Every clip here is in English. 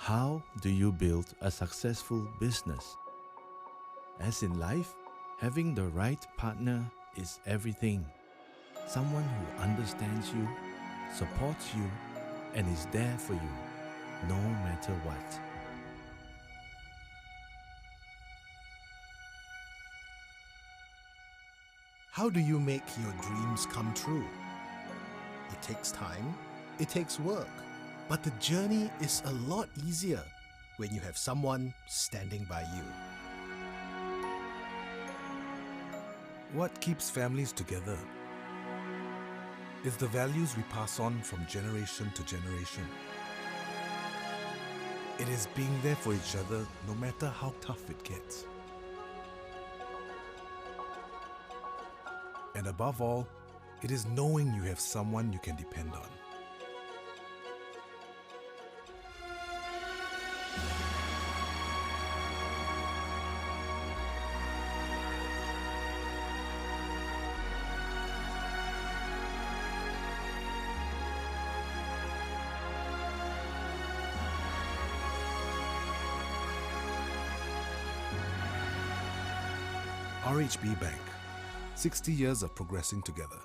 How do you build a successful business? As in life, having the right partner is everything. Someone who understands you, supports you, and is there for you, no matter what. How do you make your dreams come true? It takes time, it takes work, but the journey is a lot easier when you have someone standing by you. What keeps families together is the values we pass on from generation to generation. It is being there for each other no matter how tough it gets. And above all, it is knowing you have someone you can depend on. RHB Bank, 60 years of progressing together.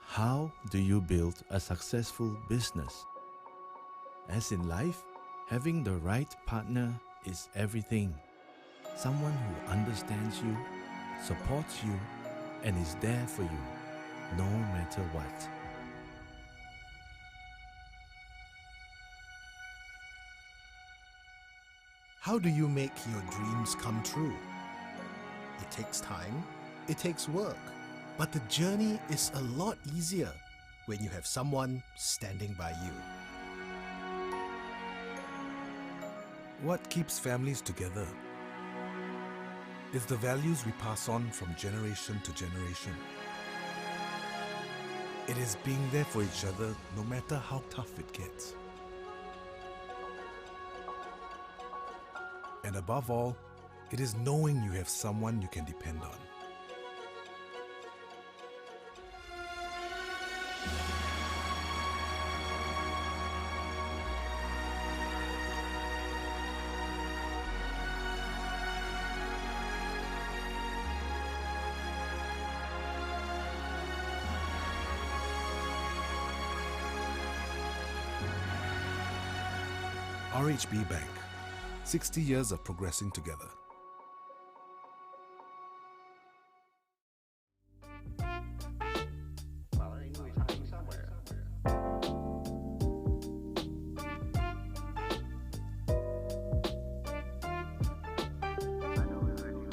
How do you build a successful business? As in life, having the right partner is everything. Someone who understands you, supports you, and is there for you, no matter what. How do you make your dreams come true? It takes time, it takes work, but the journey is a lot easier when you have someone standing by you. What keeps families together is the values we pass on from generation to generation. It is being there for each other no matter how tough it gets. And above all, it is knowing you have someone you can depend on. RHB Bank, 60 years of progressing together. Well, I knew he was hiding somewhere. I know where he was.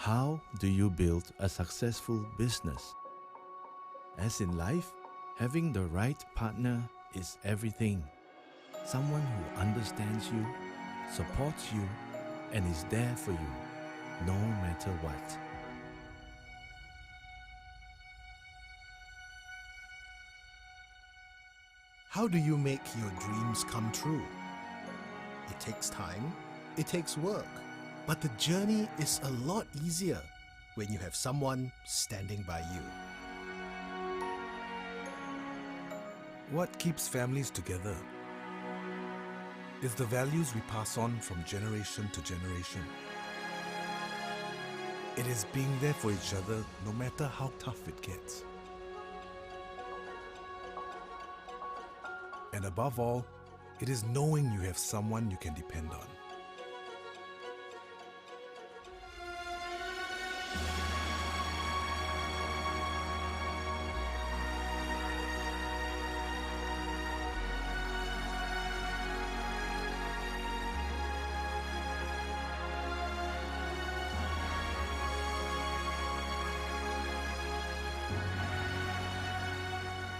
How do you build a successful business? As in life, having the right partner is everything. Someone who understands you, supports you, and is there for you, no matter what. How do you make your dreams come true? It takes time, it takes work, but the journey is a lot easier when you have someone standing by you. What keeps families together is the values we pass on from generation to generation. It is being there for each other no matter how tough it gets. And above all, it is knowing you have someone you can depend on.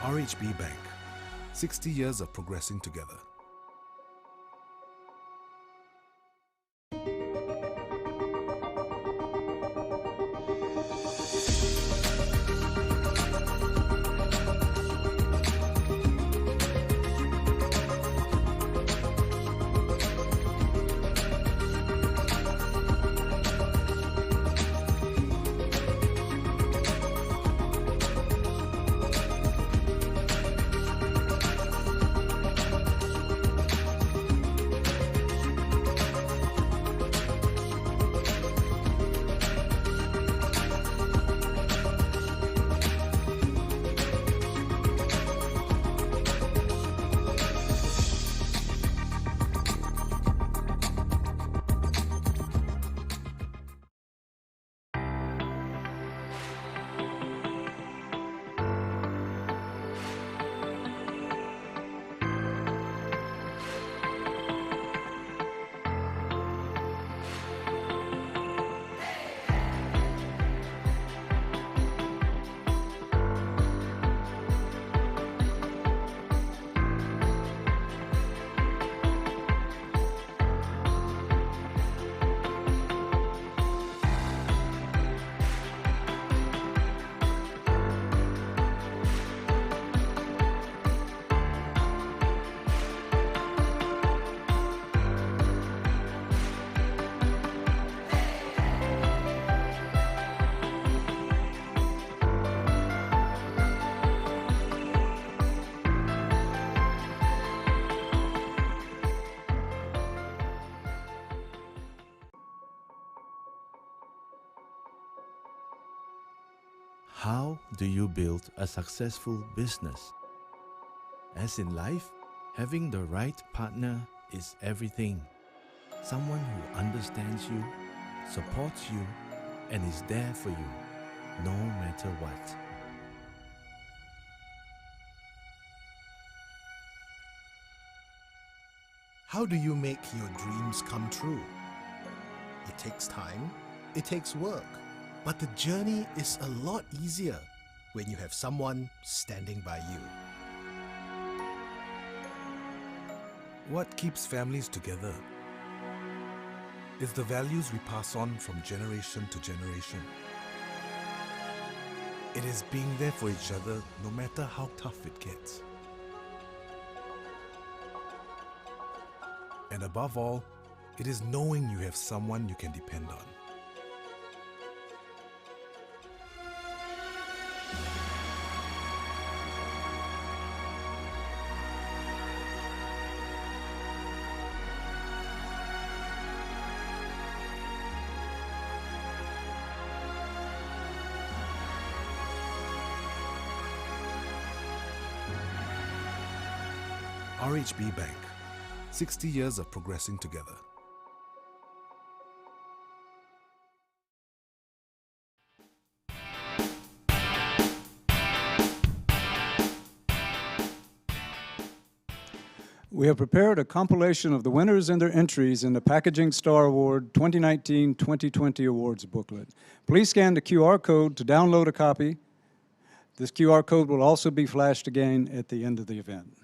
RHB Bank, 60 years of progressing together. How do you build a successful business? As in life, having the right partner is everything. Someone who understands you, supports you, and is there for you, no matter what. How do you make your dreams come true? It takes time, it takes work, but the journey is a lot easier when you have someone standing by you. What keeps families together is the values we pass on from generation to generation. It is being there for each other no matter how tough it gets. And above all, it is knowing you have someone you can depend on. RHB Bank, 60 years of progressing together. We have prepared a compilation of the winners and their entries in the Packaging Star Award 2019-2020 Awards booklet. Please scan the QR code to download a copy. This QR code will also be flashed again at the end of the event.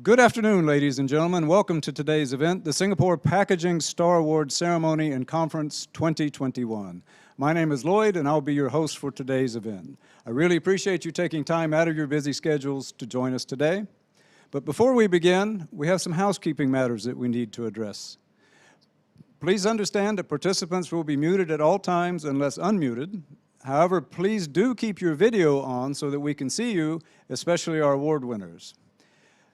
Good afternoon, ladies and gentlemen. Welcome to today's event, the Singapore Packaging Star Award Ceremony and Conference 2021. My name is Lloyd, and I'll be your host for today's event. I really appreciate you taking time out of your busy schedules to join us today. But before we begin, we have some housekeeping matters that we need to address. Please understand that participants will be muted at all times unless unmuted. However, please do keep your video on so that we can see you, especially our award winners.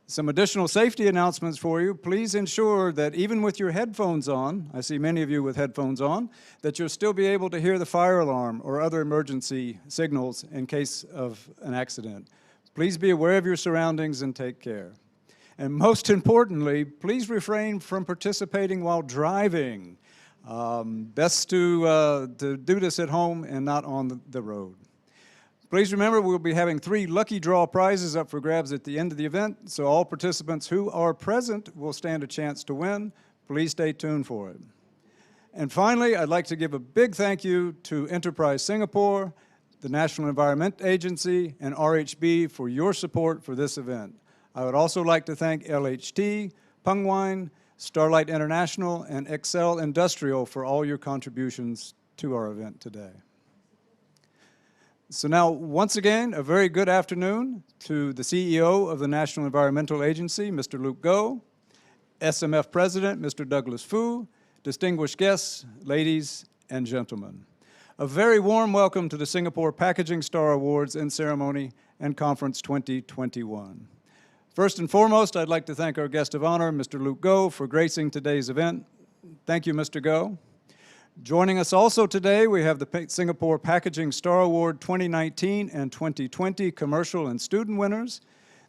Some additional safety announcements for you. Please ensure that even with your headphones on, I see many of you with headphones on, that you'll still be able to hear the fire alarm or other emergency signals in case of an accident. Please be aware of your surroundings and take care. And most importantly, please refrain from participating while driving. Best to do this at home and not on the road. Please remember we'll be having 3 lucky draw prizes up for grabs at the end of the event, so all participants who are present will stand a chance to win. Please stay tuned for it. And finally, I'd like to give a big thank you to Enterprise Singapore, the National Environment Agency, and RHB for your support for this event. I would also like to thank LHT, Peng Wine, Starlight International, and Excel Industrial for all your contributions to our event today. So now, once again, a very good afternoon to the CEO of the National Environmental Agency, Mr. Luke Goh, SMF President, Mr. Douglas Fu, distinguished guests, ladies and gentlemen. A very warm welcome to the Singapore Packaging Star Awards and Ceremony and Conference 2021. First and foremost, I'd like to thank our guest of honor, Mr. Luke Goh, for gracing today's event. Thank you, Mr. Goh. Joining us also today, we have the Singapore Packaging Star Award 2019 and 2020 commercial and student winners,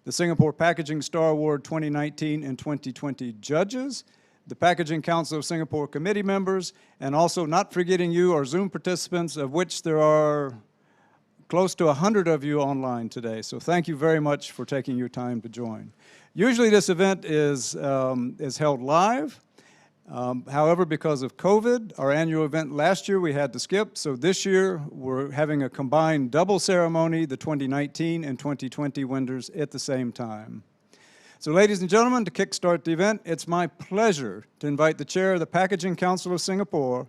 the Singapore Packaging Star Award 2019 and 2020 judges, the Packaging Council of Singapore committee members, and also not forgetting you, our Zoom participants, of which there are close to 100 of you online today. So thank you very much for taking your time to join. Usually this event is held live. However, because of COVID, our annual event last year we had to skip, so this year we're having a combined double ceremony, the 2019 and 2020 winners at the same time. So ladies and gentlemen, to kickstart the event, it's my pleasure to invite the Chair of the Packaging Council of Singapore,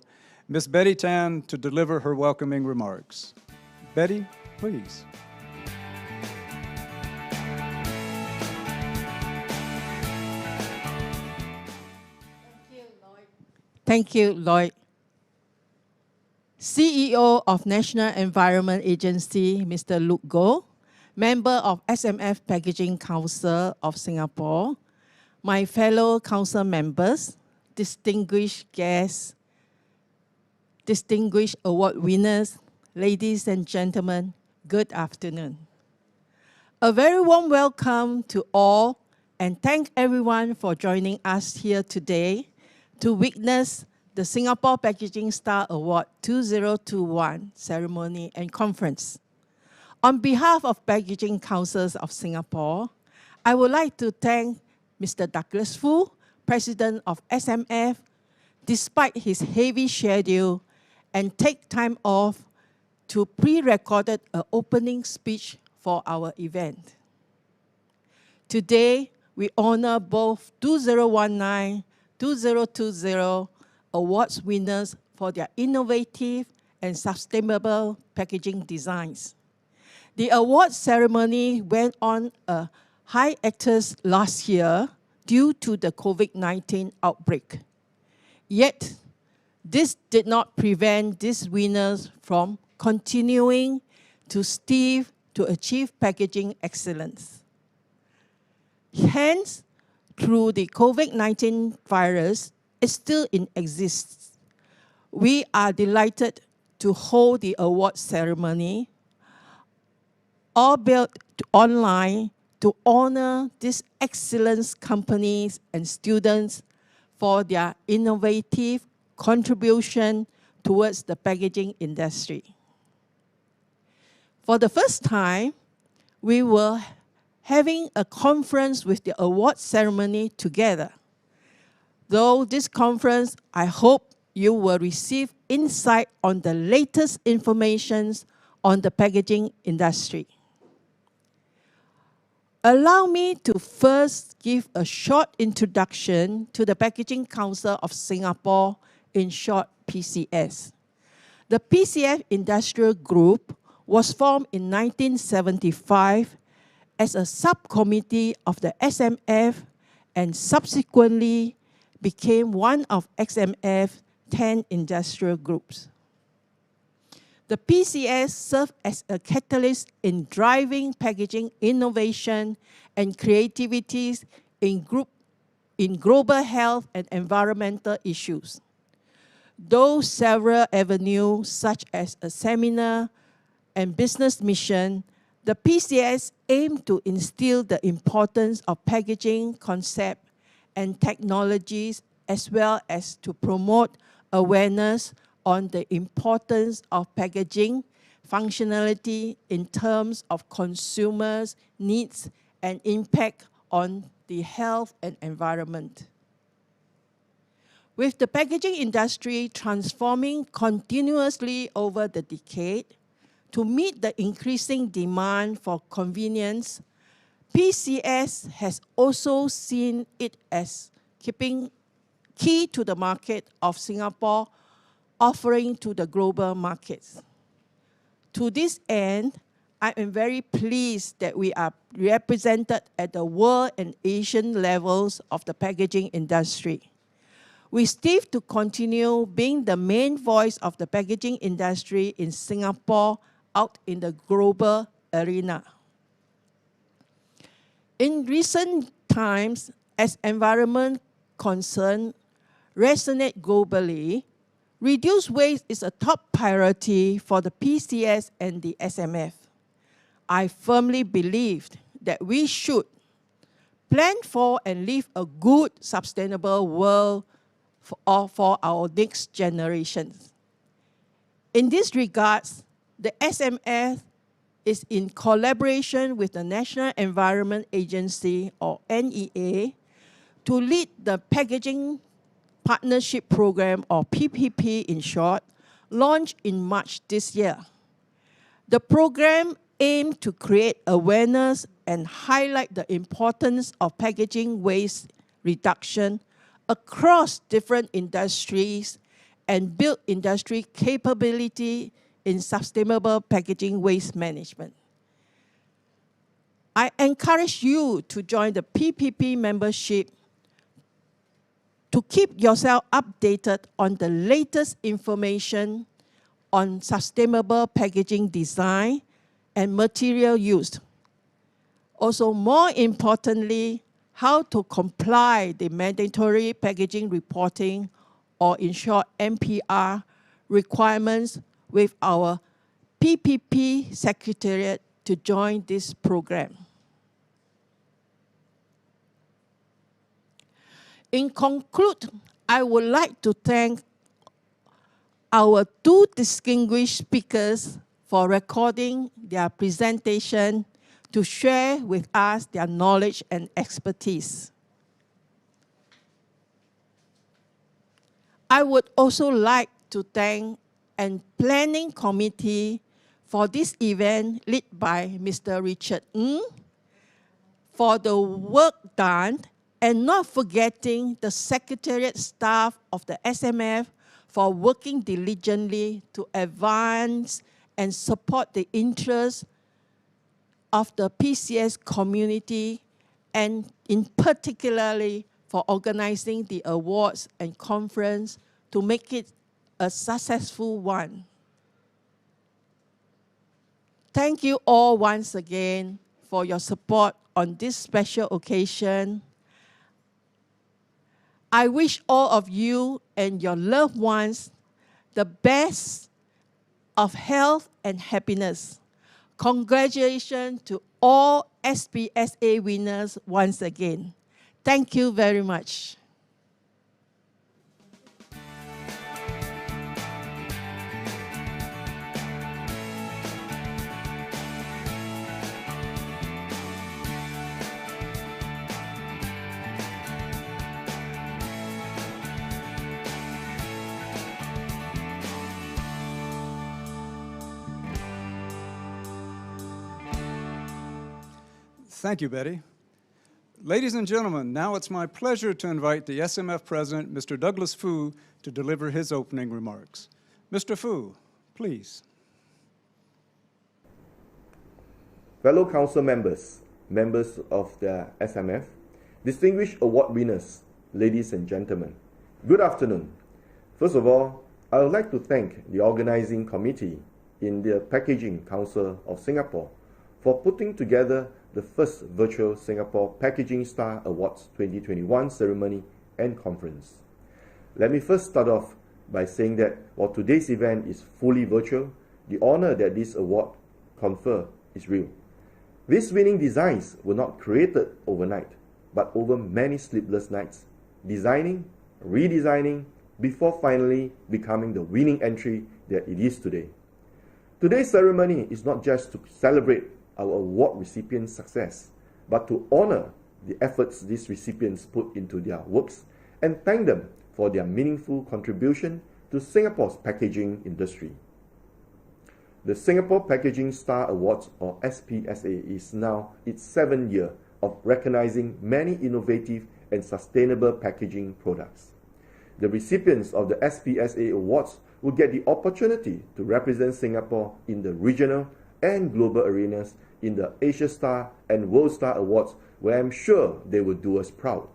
Ms. Betty Tan, to deliver her welcoming remarks. Betty, please. Thank you, Lloyd. CEO of National Environment Agency, Mr. Luke Goh, member of SMF Packaging Council of Singapore, my fellow council members, distinguished guests, distinguished award winners, ladies and gentlemen, good afternoon. A very warm welcome to all, and thank everyone for joining us here today to witness the Singapore Packaging Star Award 2021 ceremony and conference. On behalf of Packaging Councils of Singapore, I would like to thank Mr. Douglas Fu, President of SMF, despite his heavy schedule, and take time off to pre-recorded an opening speech for our event. Today, we honor both 2019-2020 awards winners for their innovative and sustainable packaging designs. The award ceremony went on a hiatus last year due to the COVID-19 outbreak. Yet, this did not prevent these winners from continuing to strive to achieve packaging excellence. Hence, through the COVID-19 virus is still in existence, we are delighted to hold the award ceremony, albeit online, to honor these excellent companies and students for their innovative contribution towards the packaging industry. For the first time, we will having a conference with the award ceremony together. Though this conference, I hope you will receive insight on the latest information on the packaging industry. Allow me to first give a short introduction to the Packaging Council of Singapore, in short PCS. The PCS Industrial Group was formed in 1975 as a subcommittee of the SMF and subsequently became one of SMF's 10 industrial groups. The PCS served as a catalyst in driving packaging innovation and creativities in global health and environmental issues. Though several avenues, such as a seminar and business mission, the PCS aimed to instill the importance of packaging concept and technologies, as well as to promote awareness on the importance of packaging functionality in terms of consumers' needs and impact on the health and environment. With the packaging industry transforming continuously over the decade to meet the increasing demand for convenience, PCS has also seen it as keeping key to the market of Singapore, offering to the global markets. To this end, I am very pleased that we are represented at the world and Asian levels of the packaging industry. We strive to continue being the main voice of the packaging industry in Singapore out in the global arena. In recent times, as environment concerns resonate globally, reduced waste is a top priority for the PCS and the SMF. I firmly believe that we should plan for and leave a good, sustainable world for our next generations. In this regard, the SMF is in collaboration with the National Environment Agency, or NEA, to lead the Packaging Partnership Program, or PPP in short, launched in March this year. The program aims to create awareness and highlight the importance of packaging waste reduction across different industries and build industry capability in sustainable packaging waste management. I encourage you to join the PPP membership to keep yourself updated on the latest information on sustainable packaging design and material used. Also, more importantly, how to comply the mandatory packaging reporting, or in short, MPR, requirements with our PPP Secretariat to join this program. In conclude, I would like to thank our two distinguished speakers for recording their presentation to share with us their knowledge and expertise. I would also like to thank the planning committee for this event led by Mr. Richard Ng for the work done, and not forgetting the Secretariat staff of the SMF for working diligently to advance and support the interests of the PCS community, and in particularly for organizing the awards and conference to make it a successful one. Thank you all once again for your support on this special occasion. I wish all of you and your loved ones the best of health and happiness. Congratulations to all SPSA winners once again. Thank you very much. Thank you, Betty. Ladies and gentlemen, now it's my pleasure to invite the SMF President, Mr. Douglas Fu, to deliver his opening remarks. Mr. Fu, please. Fellow council members, members of the SMF, distinguished award winners, ladies and gentlemen, good afternoon. First of all, I would like to thank the organizing committee in the Packaging Council of Singapore for putting together the first virtual Singapore Packaging Star Awards 2021 ceremony and conference. Let me first start off by saying that while today's event is fully virtual, the honor that this award confer is real. These winning designs were not created overnight, but over many sleepless nights, designing, redesigning, before finally becoming the winning entry that it is today. Today's ceremony is not just to celebrate our award recipients' success, but to honor the efforts these recipients put into their works and thank them for their meaningful contribution to Singapore's packaging industry. The Singapore Packaging Star Awards, or SPSA, is now its 7th year of recognizing many innovative and sustainable packaging products. The recipients of the SPSA Awards will get the opportunity to represent Singapore in the regional and global arenas in the Asia Star and World Star Awards, where I'm sure they will do us proud.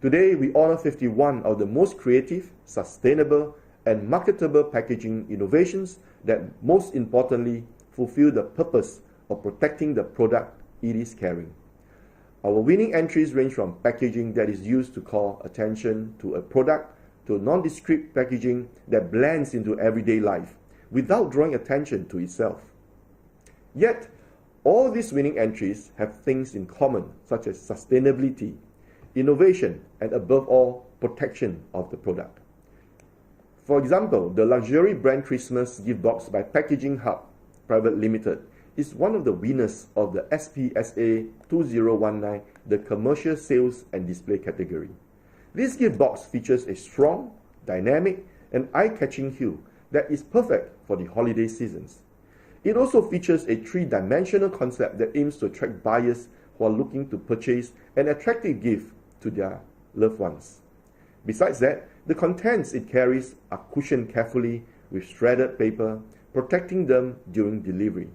Today, we honor 51 of the most creative, sustainable, and marketable packaging innovations that most importantly fulfill the purpose of protecting the product it is carrying. Our winning entries range from packaging that is used to call attention to a product to nondescript packaging that blends into everyday life without drawing attention to itself. Yet, all these winning entries have things in common, such as sustainability, innovation, and above all, protection of the product. For example, the luxury brand Christmas gift box by Packaging Hub Private Limited is one of the winners of the SPSA 2019, the Commercial Sales and Display category. This gift box features a strong, dynamic, and eye-catching hue that is perfect for the holiday seasons. It also features a three-dimensional concept that aims to attract buyers who are looking to purchase an attractive gift to their loved ones. Besides that, the contents it carries are cushioned carefully with shredded paper, protecting them during delivery.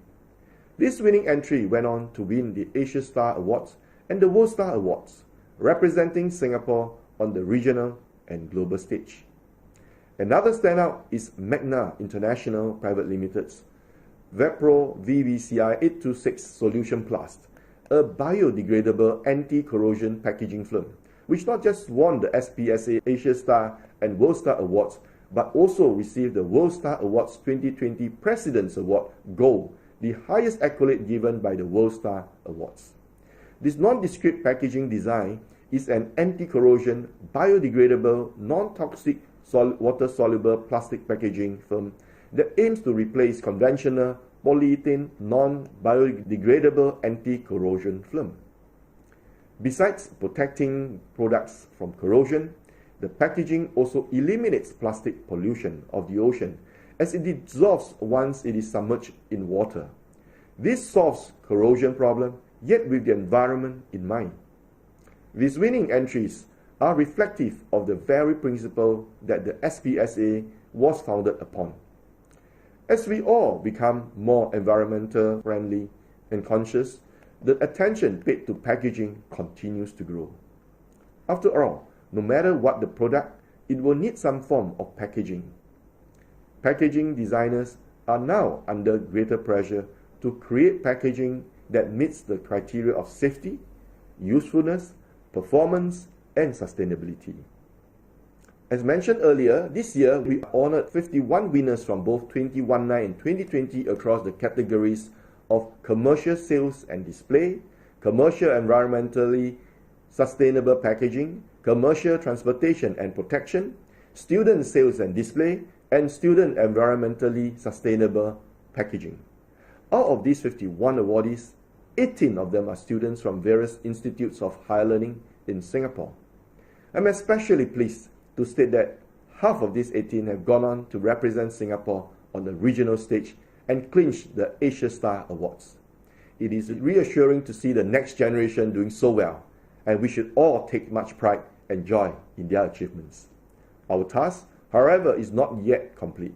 This winning entry went on to win the Asia Star Awards and the World Star Awards, representing Singapore on the regional and global stage. Another standout is Magna International Private Limited's Vepro VVCI 826 Solution Plus, a biodegradable anti-corrosion packaging film, which not just won the SPSA Asia Star and World Star Awards, but also received the World Star Awards 2020 President's Award Gold, the highest accolade given by the World Star Awards. This nondescript packaging design is an anti-corrosion, biodegradable, non-toxic, water-soluble plastic packaging film that aims to replace conventional polyethylene non-biodegradable anti-corrosion film. Besides protecting products from corrosion, the packaging also eliminates plastic pollution of the ocean as it dissolves once it is submerged in water. This solves corrosion problem, yet with the environment in mind. These winning entries are reflective of the very principle that the SPSA was founded upon. As we all become more environmental friendly and conscious, the attention paid to packaging continues to grow. After all, no matter what the product, it will need some form of packaging. Packaging designers are now under greater pressure to create packaging that meets the criteria of safety, usefulness, performance, and sustainability. As mentioned earlier, this year we honored 51 winners from both 2019 and 2020 across the categories of commercial sales and display, commercial environmentally sustainable packaging, commercial transportation and protection, student sales and display, and student environmentally sustainable packaging. Out of these 51 awardees, 18 of them are students from various institutes of higher learning in Singapore. I'm especially pleased to state that half of these 18 have gone on to represent Singapore on the regional stage and clinch the Asia Star Awards. it is reassuring to see the next generation doing so well, and we should all take much pride and joy in their achievements. Our task, however, is not yet complete.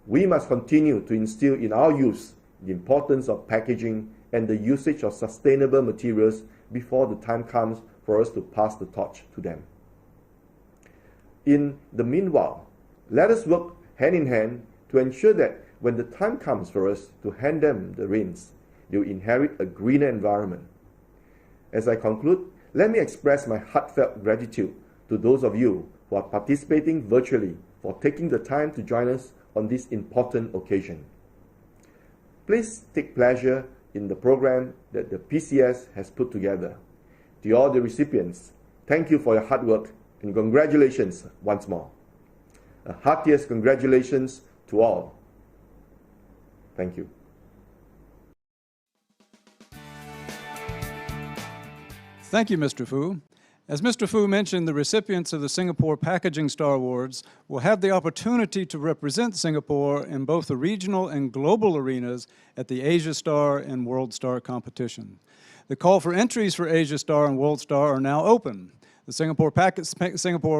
We must continue to instill in our youth the importance of packaging and the usage of sustainable materials before the time comes for us to pass the torch to them. In the meanwhile, let us work hand in hand to ensure that when the time comes for us to hand them the reins, they will inherit a greener environment. As I conclude, let me express my heartfelt gratitude to those of you who are participating virtually for taking the time to join us on this important occasion. Please take pleasure in the program that the PCS has put together. To all the recipients, thank you for your hard work and congratulations once more. A heartiest congratulations to all. Thank you. Thank you, Mr. Fu. As Mr. Fu mentioned, the recipients of the Singapore Packaging Star Awards will have the opportunity to represent Singapore in both the regional and global arenas at the Asia Star and World Star competition. The call for entries for Asia Star and World Star are now open. The Singapore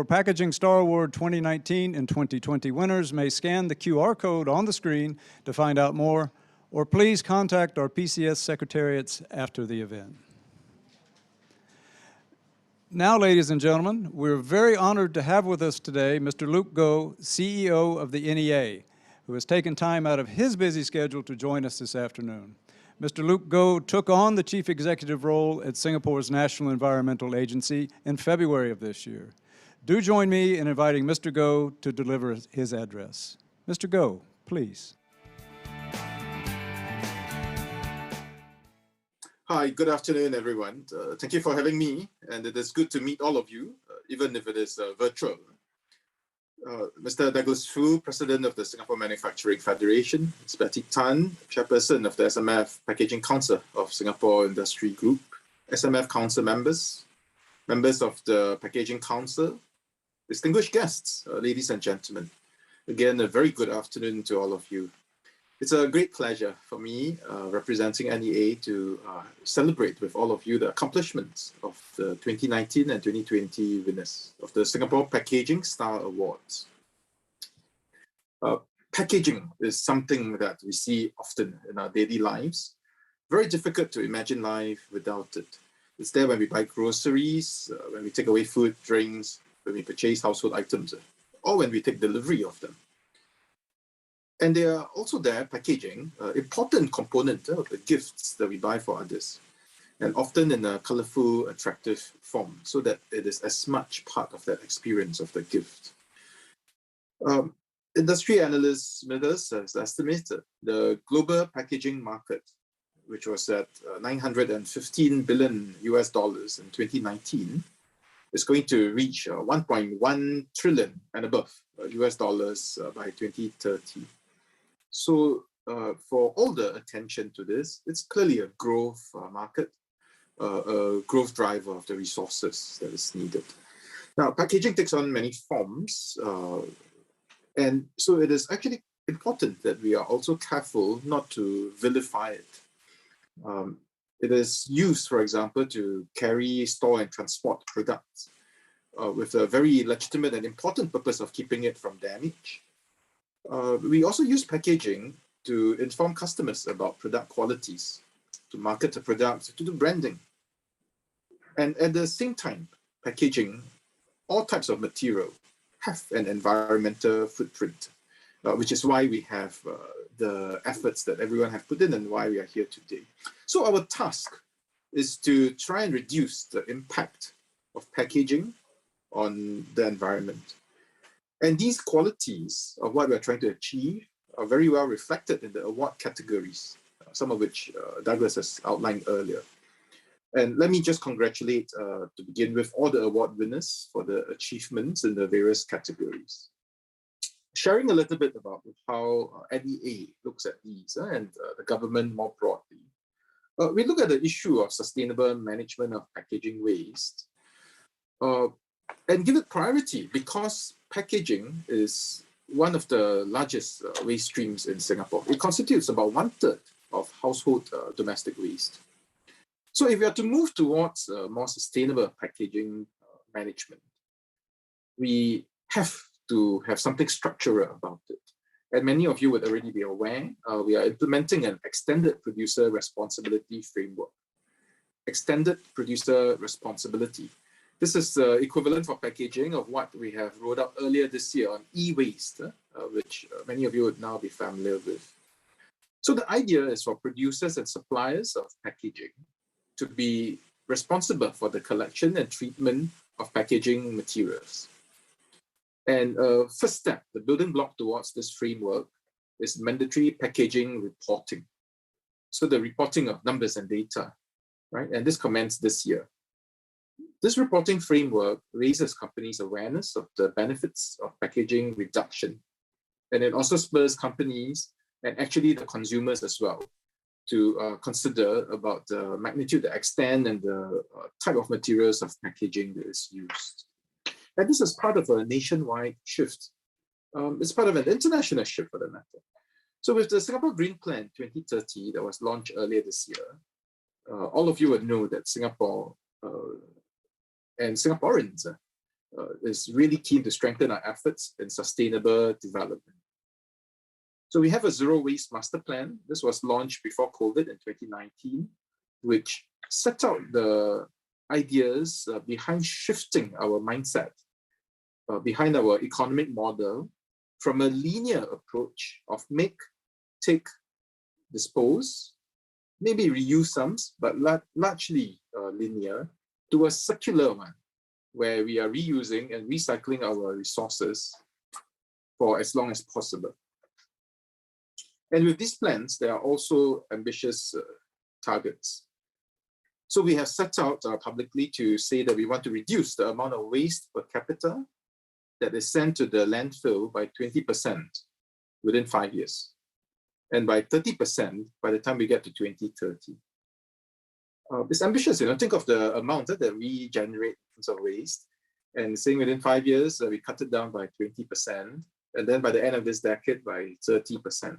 Packaging Star Award 2019 and 2020 winners may scan the QR code on the screen to find out more, or please contact our PCS secretariats after the event. Now, ladies and gentlemen, we're very honored to have with us today Mr. Luke Goh, CEO of the NEA, who has taken time out of his busy schedule to join us this afternoon. Mr. Luke Goh took on the chief executive role at Singapore's National Environmental Agency in February of this year. Do join me in inviting Mr. Goh to deliver his address. Mr. Goh, please. Hi, good afternoon, everyone. Thank you for having me, and it is good to meet all of you, even if it is virtual. Mr. Douglas Fu, President of the Singapore Manufacturing Federation, Ms. Betty Tan, Chairperson of the SMF Packaging Council of Singapore Industry Group, SMF Council members, members of the Packaging Council, distinguished guests, ladies and gentlemen. Again, a very good afternoon to all of you. It's a great pleasure for me, representing NEA, to celebrate with all of you the accomplishments of the 2019 and 2020 winners of the Singapore Packaging Star Awards. Packaging is something that we see often in our daily lives. Very difficult to imagine life without it. It's there when we buy groceries, when we take away food, drinks, when we purchase household items, or when we take delivery of them. And they are also there, packaging, important component of the gifts that we buy for others, and often in a colorful, attractive form, so that it is as much part of that experience of the gift. Industry analyst Smithers has estimated the global packaging market, which was at $915 billion US in 2019, is going to reach 1.1 trillion and above US dollars by 2030. So for all the attention to this, it's clearly a growth market, a growth driver of the resources that is needed. Now, packaging takes on many forms, and so it is actually important that we are also careful not to vilify it. It is used, for example, to carry, store, and transport products with a very legitimate and important purpose of keeping it from damage. We also use packaging to inform customers about product qualities, to market the products, to do branding. And at the same time, packaging, all types of material, have an environmental footprint, which is why we have the efforts that everyone have put in and why we are here today. So our task is to try and reduce the impact of packaging on the environment. And these qualities of what we're trying to achieve are very well reflected in the award categories, some of which Douglas has outlined earlier. And let me just congratulate, to begin with, all the award winners for the achievements in the various categories. Sharing a little bit about how NEA looks at these and the government more broadly. We look at the issue of sustainable management of packaging waste and give it priority because packaging is one of the largest waste streams in Singapore. It constitutes about 1/3 of household domestic waste. So if we are to move towards more sustainable packaging management, we have to have something structural about it. And many of you would already be aware, we are implementing an extended producer responsibility framework. Extended producer responsibility. This is the equivalent for packaging of what we have rolled out earlier this year on e-waste, which many of you would now be familiar with. So the idea is for producers and suppliers of packaging to be responsible for the collection and treatment of packaging materials. And first step, the building block towards this framework is mandatory packaging reporting. So the reporting of numbers and data, right? And this commenced this year. This reporting framework raises companies' awareness of the benefits of packaging reduction. And it also spurs companies and actually the consumers as well to consider about the magnitude, the extent, and the type of materials of packaging that is used. And this is part of a nationwide shift. It's part of an international shift for the matter. So with the Singapore Green Plan 2030 that was launched earlier this year, all of you would know that Singapore and Singaporeans is really keen to strengthen our efforts in sustainable development. So we have a zero waste master plan. This was launched before COVID in 2019, which set out the ideas behind shifting our mindset, behind our economic model from a linear approach of make, take, dispose, maybe reuse some, but largely linear, to a circular one, where we are reusing and recycling our resources for as long as possible. And with these plans, there are also ambitious targets. So we have set out publicly to say that we want to reduce the amount of waste per capita that is sent to the landfill by 20% within 5 years, and by 30% by the time we get to 2030. It's ambitious, think of the amount that we generate in terms of waste, and saying within 5 years, we cut it down by 20%, and then by the end of this decade by 30%.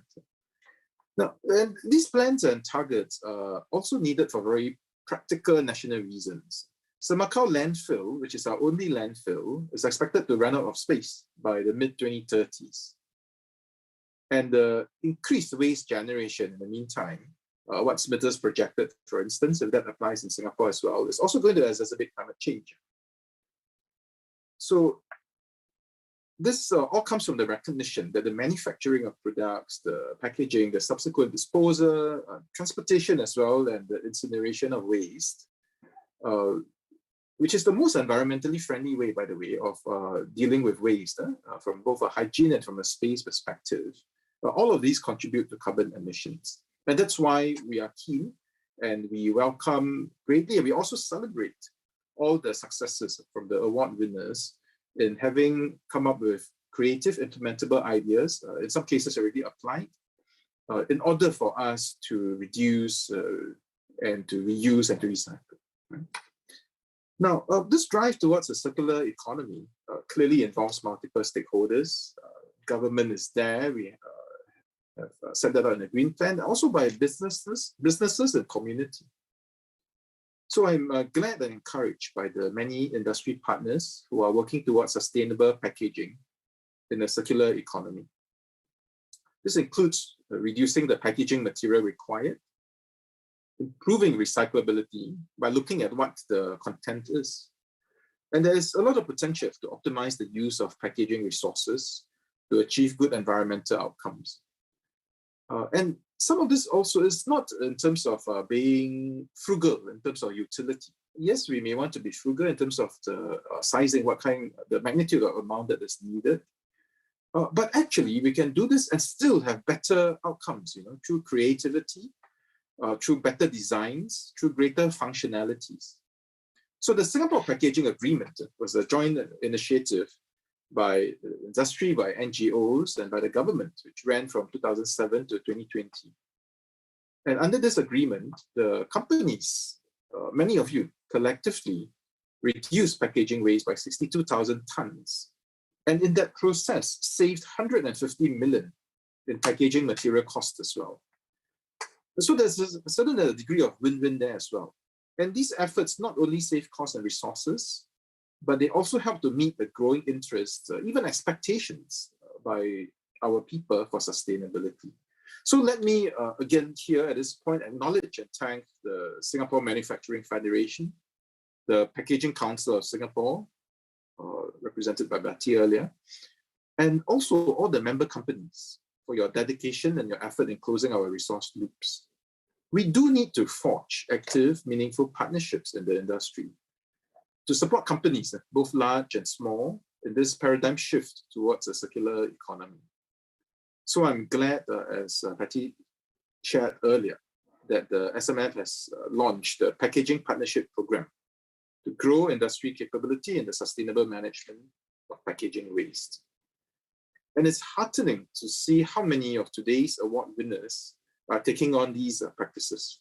Now, and these plans and targets are also needed for very practical national reasons. Semakau landfill, which is our only landfill, is expected to run out of space by the mid-2030s. And the increased waste generation in the meantime, what Smithers projected, for instance, if that applies in Singapore as well, is also going to exacerbate climate change. So this all comes from the recognition that the manufacturing of products, the packaging, the subsequent disposal, transportation as well, and the incineration of waste, which is the most environmentally friendly way, by the way, of dealing with waste from both a hygiene and from a space perspective. All of these contribute to carbon emissions. And that's why we are keen and we welcome greatly, and we also celebrate all the successes from the award winners in having come up with creative, implementable ideas, in some cases already applied, in order for us to reduce and to reuse and to recycle. Right? Now, this drive towards a circular economy clearly involves multiple stakeholders. Government is there. We have set that out in the Green Plan, also by businesses and community. So I'm glad and encouraged by the many industry partners who are working towards sustainable packaging in a circular economy. This includes reducing the packaging material required, improving recyclability by looking at what the content is. And there's a lot of potential to optimize the use of packaging resources to achieve good environmental outcomes. And some of this also is not in terms of being frugal in terms of utility. Yes, we may want to be frugal in terms of the sizing, the magnitude of amount that is needed. But actually, we can do this and still have better outcomes, through creativity, through better designs, through greater functionalities. So the Singapore Packaging Agreement was a joint initiative by industry, by NGOs, and by the government, which ran from 2007 to 2020. And under this agreement, the companies, many of you, collectively reduced packaging waste by 62,000 tons. And in that process, saved 150 million in packaging material costs as well. So there's a certain degree of win-win there as well. And these efforts not only save costs and resources, but they also help to meet the growing interest, even expectations by our people for sustainability. So let me again here at this point acknowledge and thank the Singapore Manufacturing Federation, the Packaging Council of Singapore, represented by Betty earlier, and also all the member companies for your dedication and your effort in closing our resource loops. We do need to forge active, meaningful partnerships in the industry to support companies, both large and small, in this paradigm shift towards a circular economy. So I'm glad, as Patty shared earlier, that the SMF has launched the Packaging Partnership Program to grow industry capability in the sustainable management of packaging waste. And it's heartening to see how many of today's award winners are taking on these practices.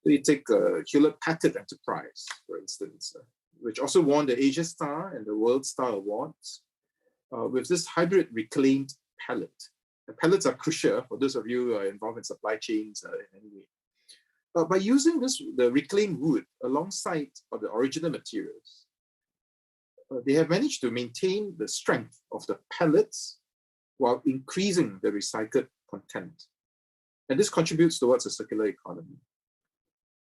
So you take Hewlett Packard Enterprise, for instance, which also won the Asia Star and the World Star Awards with this hybrid reclaimed pellet. The pellets are crucial for those of you who are involved in supply chains in any way. By using the reclaimed wood alongside of the original materials, they have managed to maintain the strength of the pellets while increasing the recycled content. And this contributes towards a circular economy.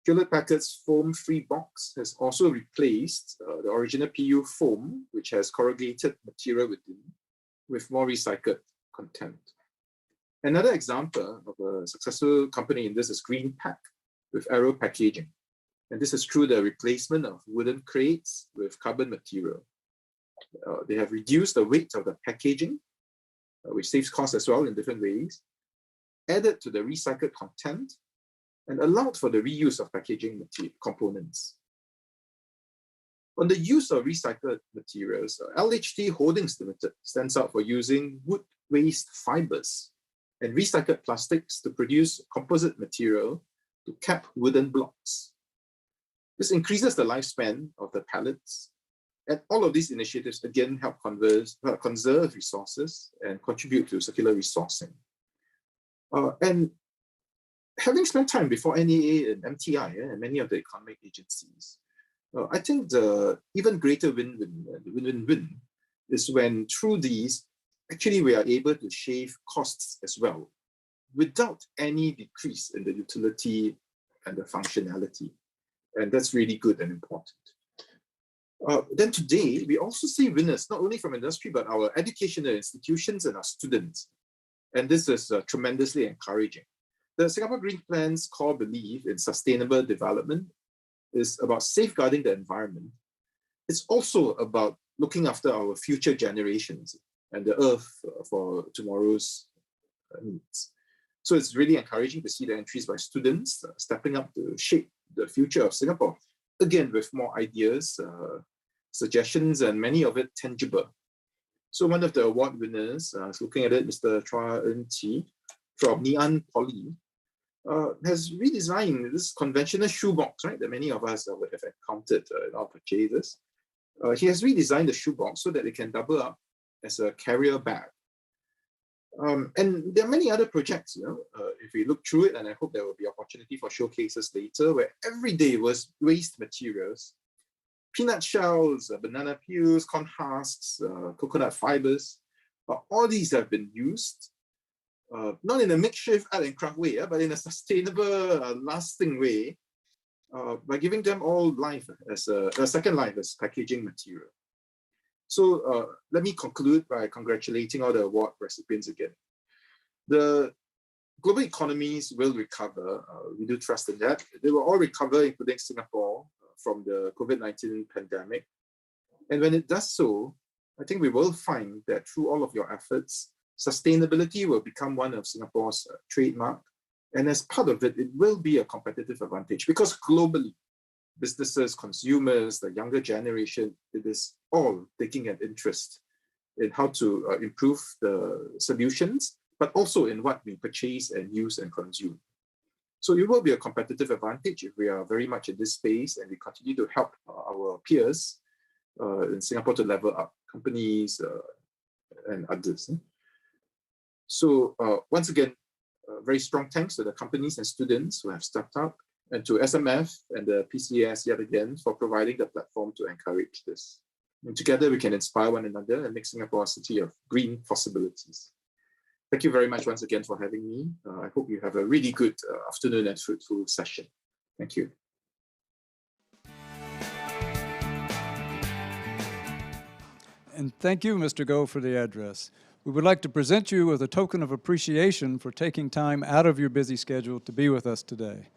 Hewlett Packard's foam-free box has also replaced the original PU foam, which has corrugated material within, with more recycled content. Another example of a successful company in this is Greenpack with Aero Packaging. And this is through the replacement of wooden crates with carbon material. They have reduced the weight of the packaging, which saves costs as well in different ways, added to the recycled content, and allowed for the reuse of packaging components. On the use of recycled materials, LHT Holdings Limited stands out for using wood waste fibers and recycled plastics to produce composite material to cap wooden blocks. This increases the lifespan of the pallets, and all of these initiatives again help conserve resources and contribute to circular resourcing. And having spent time before NEA and MTI and many of the economic agencies, I think the even greater win-win is when through these, actually we are able to shave costs as well, without any decrease in the utility and the functionality. And that's really good and important. Then today, we also see winners, not only from industry, but our educational institutions and our students. And this is tremendously encouraging. The Singapore Green Plan's core belief in sustainable development is about safeguarding the environment. It's also about looking after our future generations and the earth for tomorrow's needs. So it's really encouraging to see the entries by students stepping up to shape the future of Singapore. Again, with more ideas, suggestions, and many of it tangible. So one of the award winners, I was looking at it, Mr. Chua Eun Chi from Ngee Ann Poly, has redesigned this conventional shoebox, right, that many of us would have encountered in our purchases. He has redesigned the shoebox so that it can double up as a carrier bag. And there are many other projects, if we look through it, and I hope there will be opportunity for showcases later, where every day was waste materials, peanut shells, banana peels, corn husks, coconut fibers, all these have been used, not in a makeshift art and craft way, but in a sustainable, lasting way, by giving them all life as a second life as packaging material. So let me conclude by congratulating all the award recipients again. The global economies will recover. We do trust in that. They will all recover, including Singapore, from the COVID-19 pandemic. And when it does so, I think we will find that through all of your efforts, sustainability will become one of Singapore's trademark. And as part of it, it will be a competitive advantage because globally, businesses, consumers, the younger generation, it is all taking an interest in how to improve the solutions, but also in what we purchase and use and consume. So it will be a competitive advantage if we are very much in this space and we continue to help our peers in Singapore to level up, companies and others. So once again, very strong thanks to the companies and students who have stepped up, and to SMF and the PCS yet again for providing the platform to encourage this. And together we can inspire one another and make Singapore a city of green possibilities. Thank you very much once again for having me. I hope you have a really good afternoon and fruitful session. Thank you. And thank you, Mr. Goh, for the address. We would like to present you with a token of appreciation for taking time out of your busy schedule to be with us today.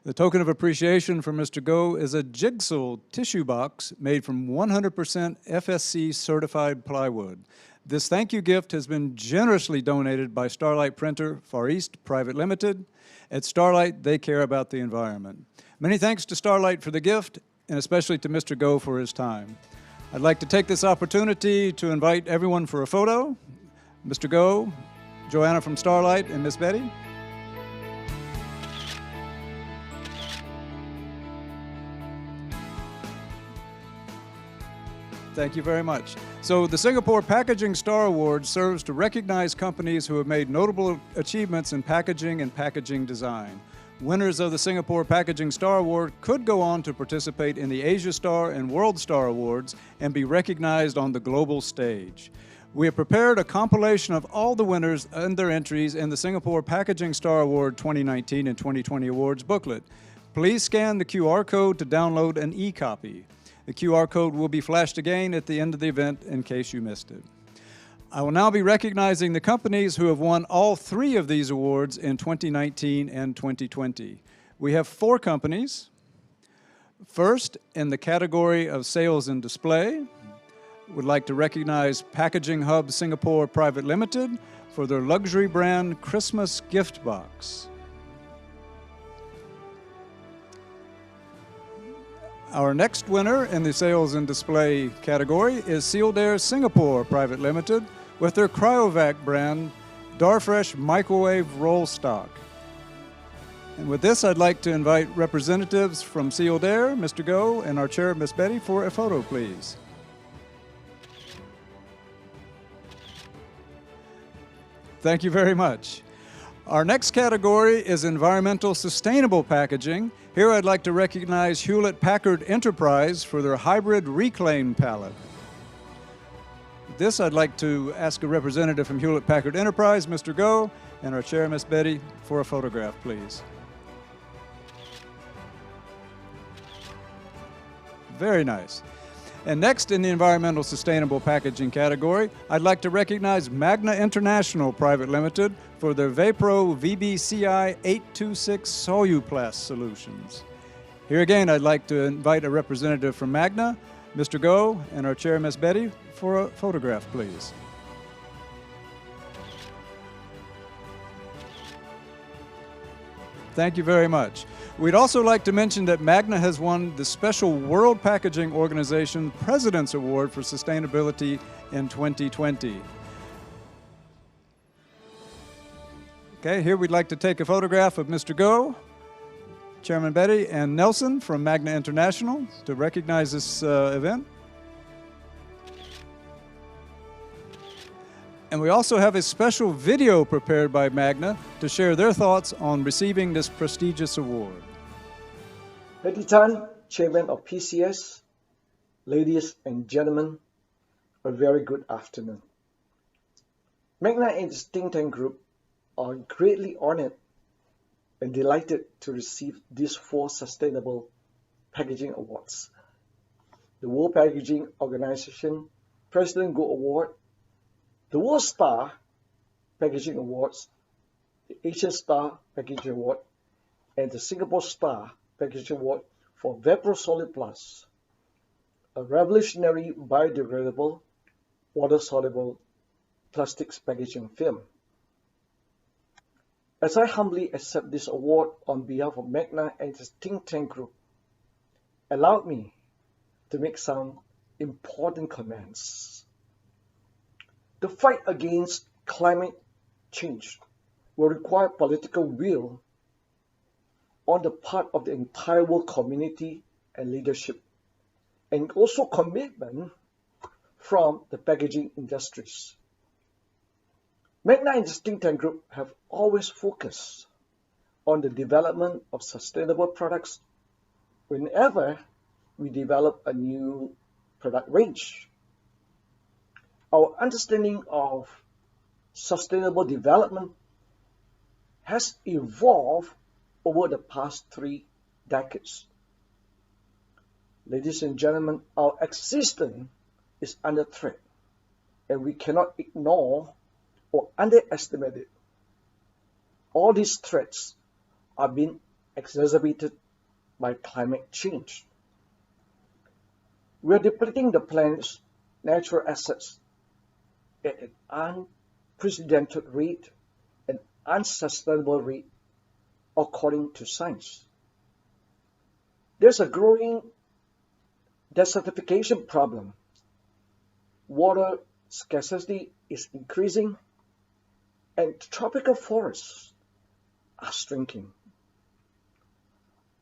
The token of appreciation for Mr. Goh is a jigsaw tissue box made from 100% FSC certified plywood. This thank you gift has been generously donated by Starlight Printer Far East Private Limited. At Starlight, they care about the environment. Many thanks to Starlight for the gift, and especially to Mr. Goh for his time. I'd like to take this opportunity to invite everyone for a photo. Mr. Goh, Joanna from Starlight, and Miss Betty. Thank you very much. So the Singapore Packaging Star Award serves to recognize companies who have made notable achievements in packaging and packaging design. Winners of the Singapore Packaging Star Award could go on to participate in the Asia Star and World Star Awards and be recognized on the global stage. We have prepared a compilation of all the winners and their entries in the Singapore Packaging Star Award 2019 and 2020 awards booklet. Please scan the QR code to download an e-copy. The QR code will be flashed again at the end of the event in case you missed it. I will now be recognizing the companies who have won all 3 of these awards in 2019 and 2020. We have 4 companies. First, in the category of sales and display, would like to recognize Packaging Hub Singapore Private Limited for their luxury brand Christmas gift box. Our next winner in the sales and display category is Sealed Air Singapore Private Limited with their Cryovac brand Darfresh Microwave Roll Stock. And with this, I'd like to invite representatives from Sealed Air, Mr. Goh, and our chair, Miss Betty, for a photo, please. Thank you very much. Our next category is environmental sustainable packaging. Here I'd like to recognize Hewlett-Packard Enterprise for their hybrid reclaim pallet. This I'd like to ask a representative from Hewlett-Packard Enterprise, Mr. Goh, and our chair, Miss Betty, for a photograph, please. Very nice. And next in the environmental sustainable packaging category, I'd like to recognize Magna International Private Limited for their Vapro VBCI 826 Soluplast solutions. Here again, I'd like to invite a representative from Magna, Mr. Goh, and our chair, Miss Betty, for a photograph, please. Thank you very much. We'd also like to mention that Magna has won the Special World Packaging Organization President's Award for Sustainability in 2020. Okay, here we'd like to take a photograph of Mr. Goh, Chairman Betty, and Nelson from Magna International to recognize this event. And we also have a special video prepared by Magna to share their thoughts on receiving this prestigious award. Betty Tan, Chairman of PCS, ladies and gentlemen, a very good afternoon. Magna and its think tank group are greatly honored and delighted to receive these 4 sustainable packaging awards. The World Packaging Organization President Gold Award, the World Star Packaging Awards, the Asian Star Packaging Award, and the Singapore Star Packaging Award for Vapro Soluplast, a revolutionary biodegradable, water-soluble plastics packaging film. As I humbly accept this award on behalf of Magna and its think tank group, allow me to make some important comments. The fight against climate change will require political will on the part of the entire world community and leadership, and also commitment from the packaging industries. Magna and its think tank group have always focused on the development of sustainable products whenever we develop a new product range. Our understanding of sustainable development has evolved over the past 3 decades. Ladies and gentlemen, our existence is under threat, and we cannot ignore or underestimate it. All these threats are being exacerbated by climate change. We are depleting the planet's natural assets at an unprecedented rate and unsustainable rate, according to science. There's a growing desertification problem. Water scarcity is increasing, and tropical forests are shrinking.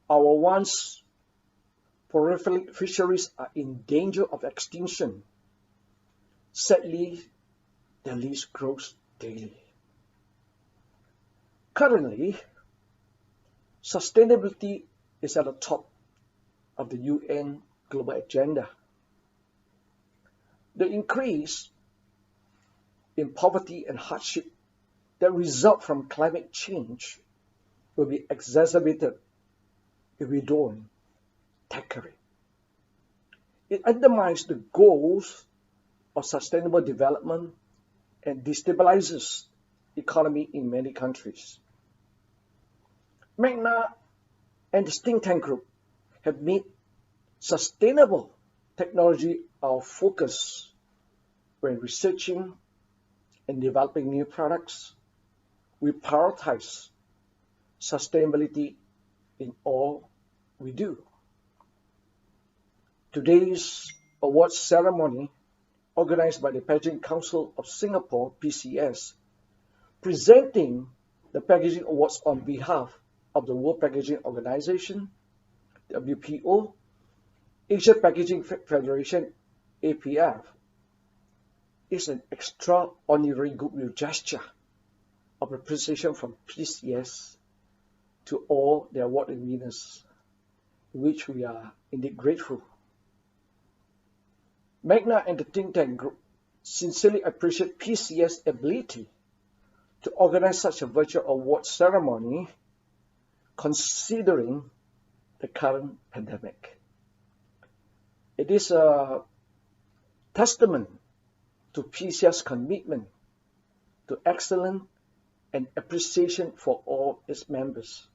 Our once prolific fisheries are in danger of extinction. Sadly, the list grows daily. Currently, sustainability is at the top of the UN global agenda. The increase in poverty and hardship that result from climate change will be exacerbated if we don't tackle it. It undermines the goals of sustainable development and destabilizes the economy in many countries. Magna and the think tank group have made sustainable technology our focus when researching and developing new products. We prioritize sustainability in all we do. Today's awards ceremony, organized by the Packaging Council of Singapore, PCS, presenting the Packaging Awards on behalf of the World Packaging Organization, WPO, Asia Packaging Federation, APF, is an extraordinary goodwill gesture of appreciation from PCS to all the award winners, which we are indeed grateful. Magna and the think tank group sincerely appreciate PCS' ability to organize such a virtual award ceremony considering the current pandemic. It is a testament to PCS' commitment to excellence and appreciation for all its members.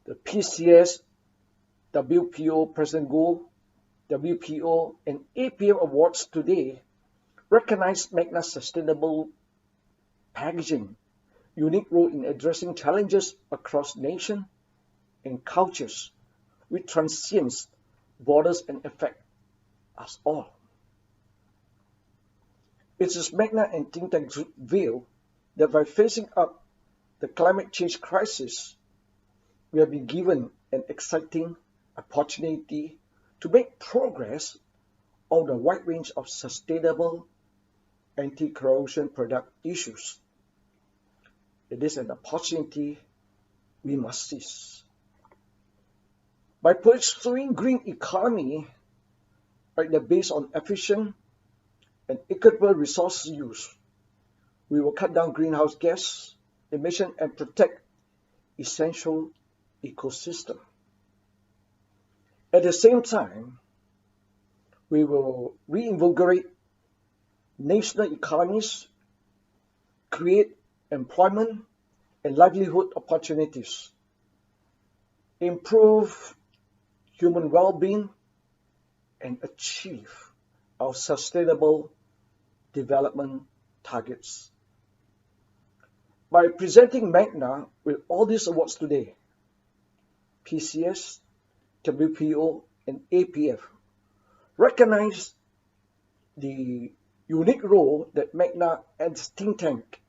The PCS, WPO President Goh, WPO, and APM awards today recognize Magna's sustainable packaging, unique role in addressing challenges across nations and cultures, which transcends borders and affect us all. It is Magna and think tank's view that by facing up the climate change crisis, we have been given an exciting opportunity to make progress on a wide range of sustainable anti-corrosion product issues. It is an opportunity we must seize. By pursuing green economy based on efficient and equitable resource use, we will cut down greenhouse gas emission and protect essential ecosystem. At the same time, we will reinvigorate national economies, create employment and livelihood opportunities, improve human well-being, and achieve our sustainable development targets. By presenting Magna with all these awards today, PCS, WPO, and APF recognize the unique role that Magna and its think tank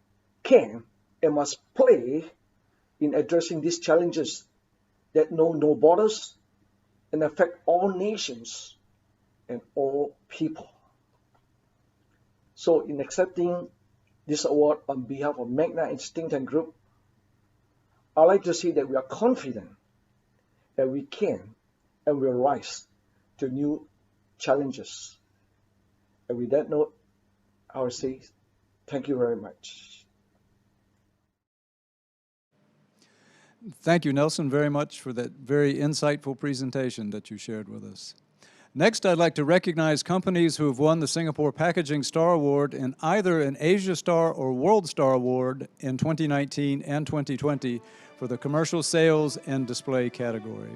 can and must play in addressing these challenges that know no borders and affect all nations and all people. So in accepting this award on behalf of Magna and Think Tank Group, I'd like to say that we are confident that we can and will rise to new challenges. And with that note, I will say thank you very much. Thank you, Nelson, very much for that very insightful presentation that you shared with us. Next, I'd like to recognize companies who have won the Singapore Packaging Star Award in either an Asia Star or World Star Award in 2019 and 2020 for the commercial sales and display category.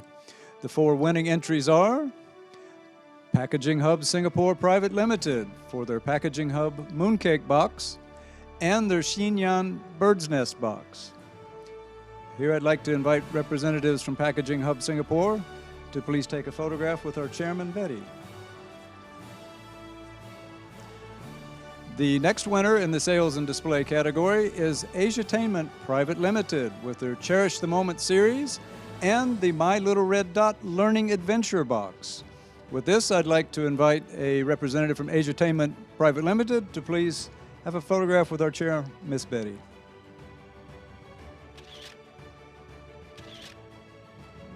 The 4 winning entries are Packaging Hub Singapore Private Limited for their Packaging Hub Mooncake Box and their Xinyan Bird's Nest Box. Here I'd like to invite representatives from Packaging Hub Singapore to please take a photograph with our chairman, Betty. The next winner in the sales and display category is Asiatainment Private Limited with their Cherish the Moment series and the My Little Red Dot Learning Adventure Box. With this, I'd like to invite a representative from Asiatainment Private Limited to please have a photograph with our chair, Miss Betty.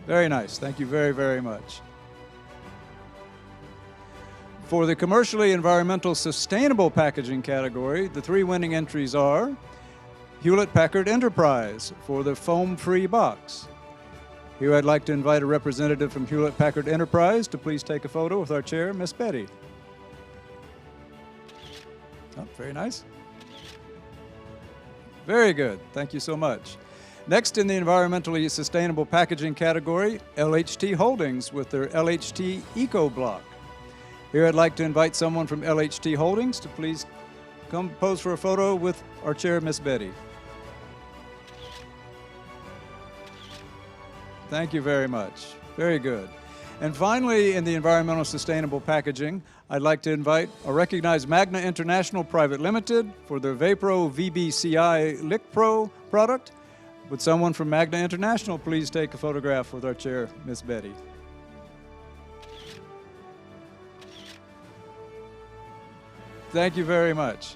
Very nice. Thank you very, very much. For the commercially environmental sustainable packaging category, the 3 winning entries are Hewlett-Packard Enterprise for the foam-free box. Here I'd like to invite a representative from Hewlett-Packard Enterprise to please take a photo with our chair, Miss Betty. Oh, very nice. Very good. Thank you so much. Next in the environmentally sustainable packaging category, LHT Holdings with their LHT Eco Block. Here I'd like to invite someone from LHT Holdings to please come pose for a photo with our chair, Miss Betty. Thank you very much. Very good. And finally, in the environmental sustainable packaging, I'd like to invite or recognize Magna International Private Limited for their Vapro VBCI Lick Pro product. Would someone from Magna International please take a photograph with our chair, Miss Betty? Thank you very much.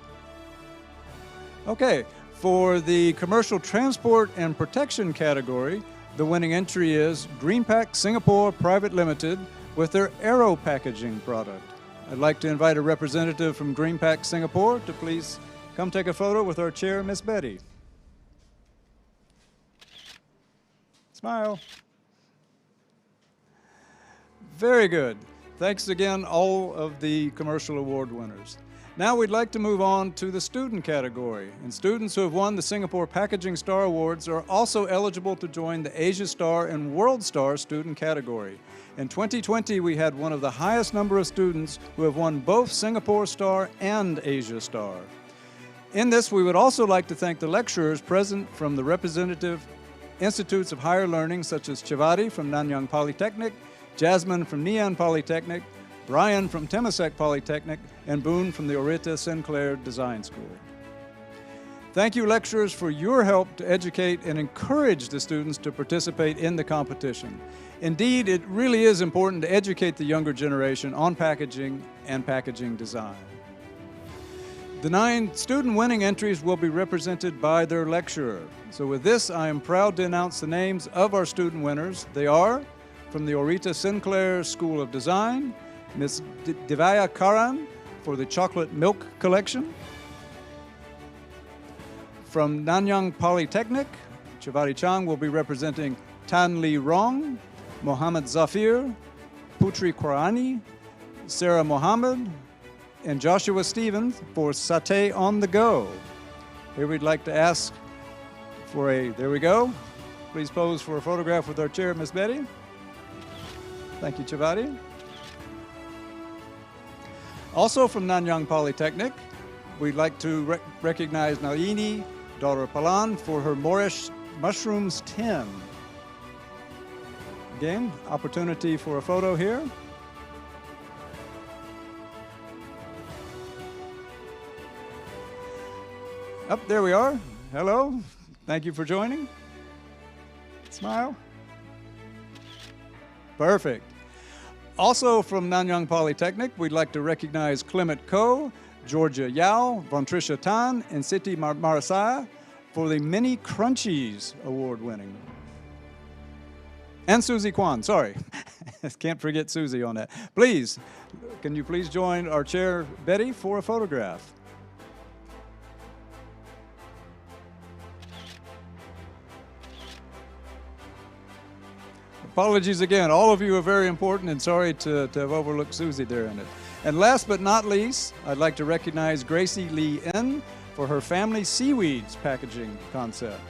Okay, for the commercial transport and protection category, the winning entry is Greenpack Singapore Private Limited with their Aero Packaging product. I'd like to invite a representative from Greenpack Singapore to please come take a photo with our chair, Miss Betty. Smile. Very good. Thanks again, all of the commercial award winners. Now we'd like to move on to the student category. And students who have won the Singapore Packaging Star Awards are also eligible to join the Asia Star and World Star student category. In 2020, we had one of the highest number of students who have won both Singapore Star and Asia Star. In this, we would also like to thank the lecturers present from the representative institutes of higher learning such as Chivati from Nanyang Polytechnic, Jasmine from Nian Polytechnic, Brian from Temasek Polytechnic, and Boone from the Orita Sinclair Design School. Thank you, lecturers, for your help to educate and encourage the students to participate in the competition. Indeed, it really is important to educate the younger generation on packaging and packaging design. The 9 student winning entries will be represented by their lecturer. So with this, I am proud to announce the names of our student winners. They are from the Orita Sinclair School of Design, Ms. Divya Karan for the Chocolate Milk Collection. From Nanyang Polytechnic, Chivati Chang will be representing Tan Lee Rong, Mohammed Zafir, Putri Qurani, Sarah Mohammed, and Joshua Stevens for Satay on the Go. Here we'd like to ask for there we go. Please pose for a photograph with our chair, Miss Betty. Thank you, Chivati. Also from Nanyang Polytechnic, we'd like to recognize Nalini Palan for her Moorish Mushrooms tin. Again, opportunity for a photo here. Up, there we are. Hello. Thank you for joining. Smile. Perfect. Also from Nanyang Polytechnic, we'd like to recognize Clement Koh, Georgia Yao, Vontricia Tan, and Siti Marasaya for the Mini Crunchies award winning. And Susie Kwan, sorry. Can't forget Susie on that. Please, can you please join our chair, Betty, for a photograph? Apologies again. All of you are very important, and sorry to have overlooked Susie there in it. And last but not least, I'd like to recognize Gracie Lee N for her family seaweeds packaging concept.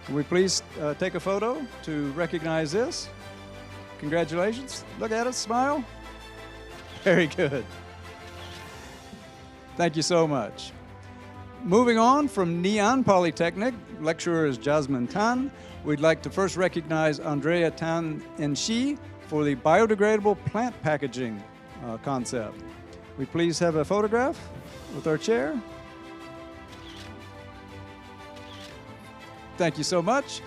Can we please take a photo to recognize this? Congratulations. Look at us, smile. Very good. Thank you so much. Moving on from Nian Polytechnic, lecturer is Jasmine Tan. We'd like to first recognize Andrea Tan Enshi for the biodegradable plant packaging concept. We please have a photograph with our chair. Thank you so much.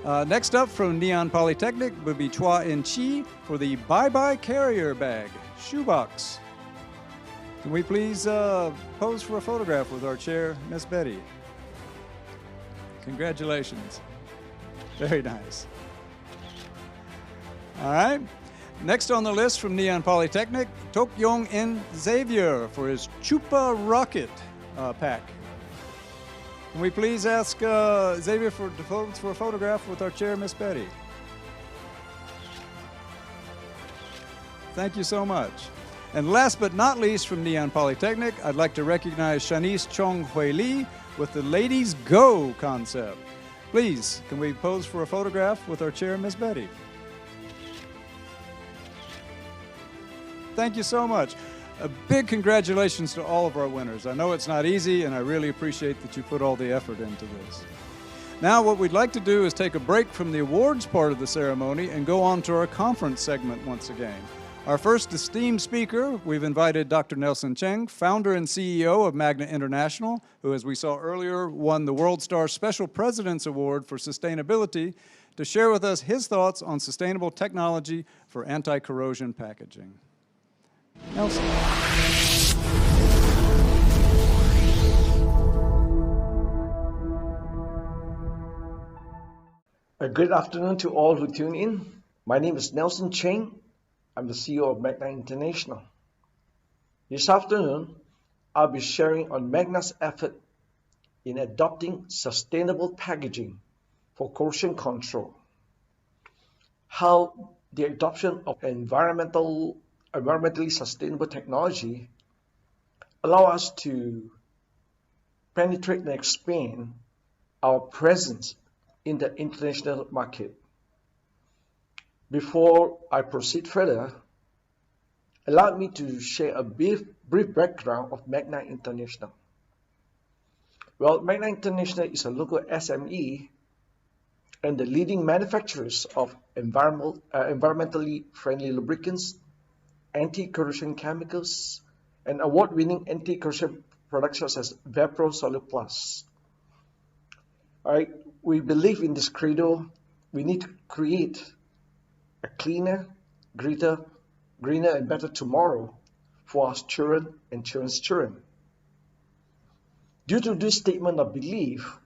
Next up from Nian Polytechnic would be Chua In Chi for the Bye Bye Carrier Bag shoebox. Can we please pose for a photograph with our chair, Miss Betty? Congratulations. Very nice. All right. Next on the list from Nian Polytechnic, Tok Yong In Xavier for his Chupa Rocket pack. Can we please ask Xavier for a photograph with our chair, Miss Betty? Thank you so much. And last but not least from Nian Polytechnic, I'd like to recognize Shanice Chong Hui Lee with the Ladies Go concept. Please, can we pose for a photograph with our chair, Miss Betty? Thank you so much. A big congratulations to all of our winners. I know it's not easy, and I really appreciate that you put all the effort into this. Now, what we'd like to do is take a break from the awards part of the ceremony and go on to our conference segment once again. Our first esteemed speaker, we've invited Dr. Nelson Cheng, founder and CEO of Magna International, who, as we saw earlier, won the WorldStar Special President's Award for Sustainability, to share with us his thoughts on sustainable technology for anti-corrosion packaging. Nelson. Good afternoon to all who tune in. My name is Nelson Cheng. I'm the CEO of Magna International. This afternoon, I'll be sharing on Magna's effort in adopting sustainable packaging for corrosion control, how the adoption of environmentally sustainable technology allow us to penetrate and expand our presence in the international market. Before I proceed further, allow me to share a brief background of Magna International. Well, Magna International is a local SME and the leading manufacturers of environmentally friendly lubricants, anti-corrosion chemicals, and award-winning anti-corrosion products such as Vapro Solid Plus. All right, we believe in this credo. We need to create a cleaner, greener, and better tomorrow for our children and children's children. Due to this statement of belief,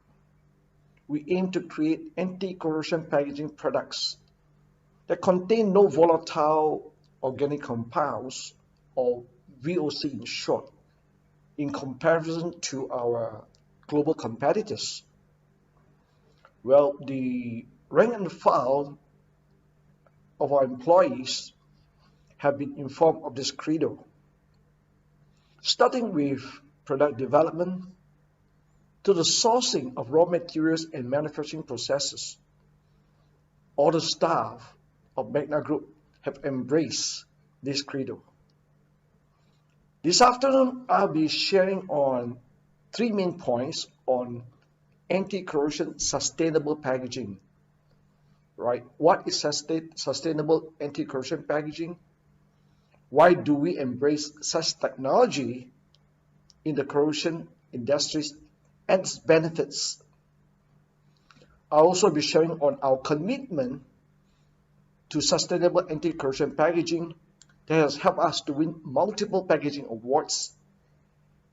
we aim to create anti-corrosion packaging products that contain no volatile organic compounds, or VOC in short, in comparison to our global competitors. Well, the rank and file of our employees have been informed of this credo, starting with product development to the sourcing of raw materials and manufacturing processes. All the staff of Magna Group have embraced this credo. This afternoon, I'll be sharing on 3 main points on anti-corrosion sustainable packaging. Right? What is sustainable anti-corrosion packaging? Why do we embrace such technology in the corrosion industries and its benefits? I'll also be sharing on our commitment to sustainable anti-corrosion packaging that has helped us to win multiple packaging awards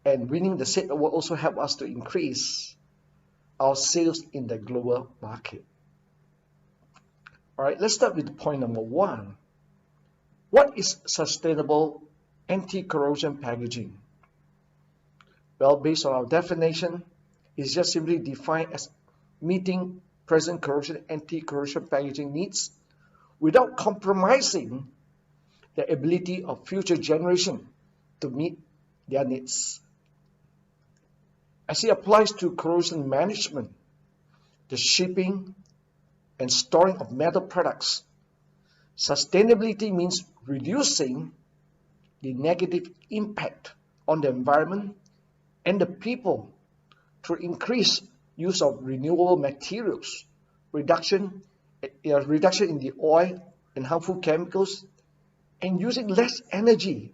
and winning the said award also help us to increase our sales in the global market. All right, let's start with point number 1. What is sustainable anti-corrosion packaging? Well, based on our definition, it's just simply defined as meeting present corrosion anti-corrosion packaging needs without compromising the ability of future generations to meet their needs. As it applies to corrosion management, the shipping and storing of metal products, sustainability means reducing the negative impact on the environment and the people through increased use of renewable materials, reduction in the oil and harmful chemicals, and using less energy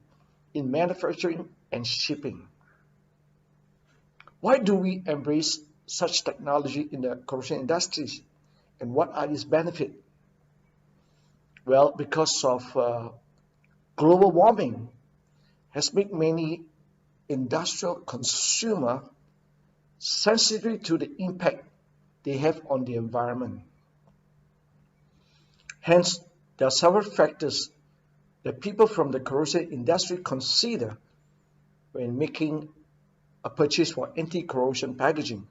in manufacturing and shipping. Why do we embrace such technology in the corrosion industries, and what are its benefits? Well, because of global warming has made many industrial consumers sensitive to the impact they have on the environment. Hence, there are several factors that people from the corrosion industry consider when making a purchase for anti-corrosion packaging.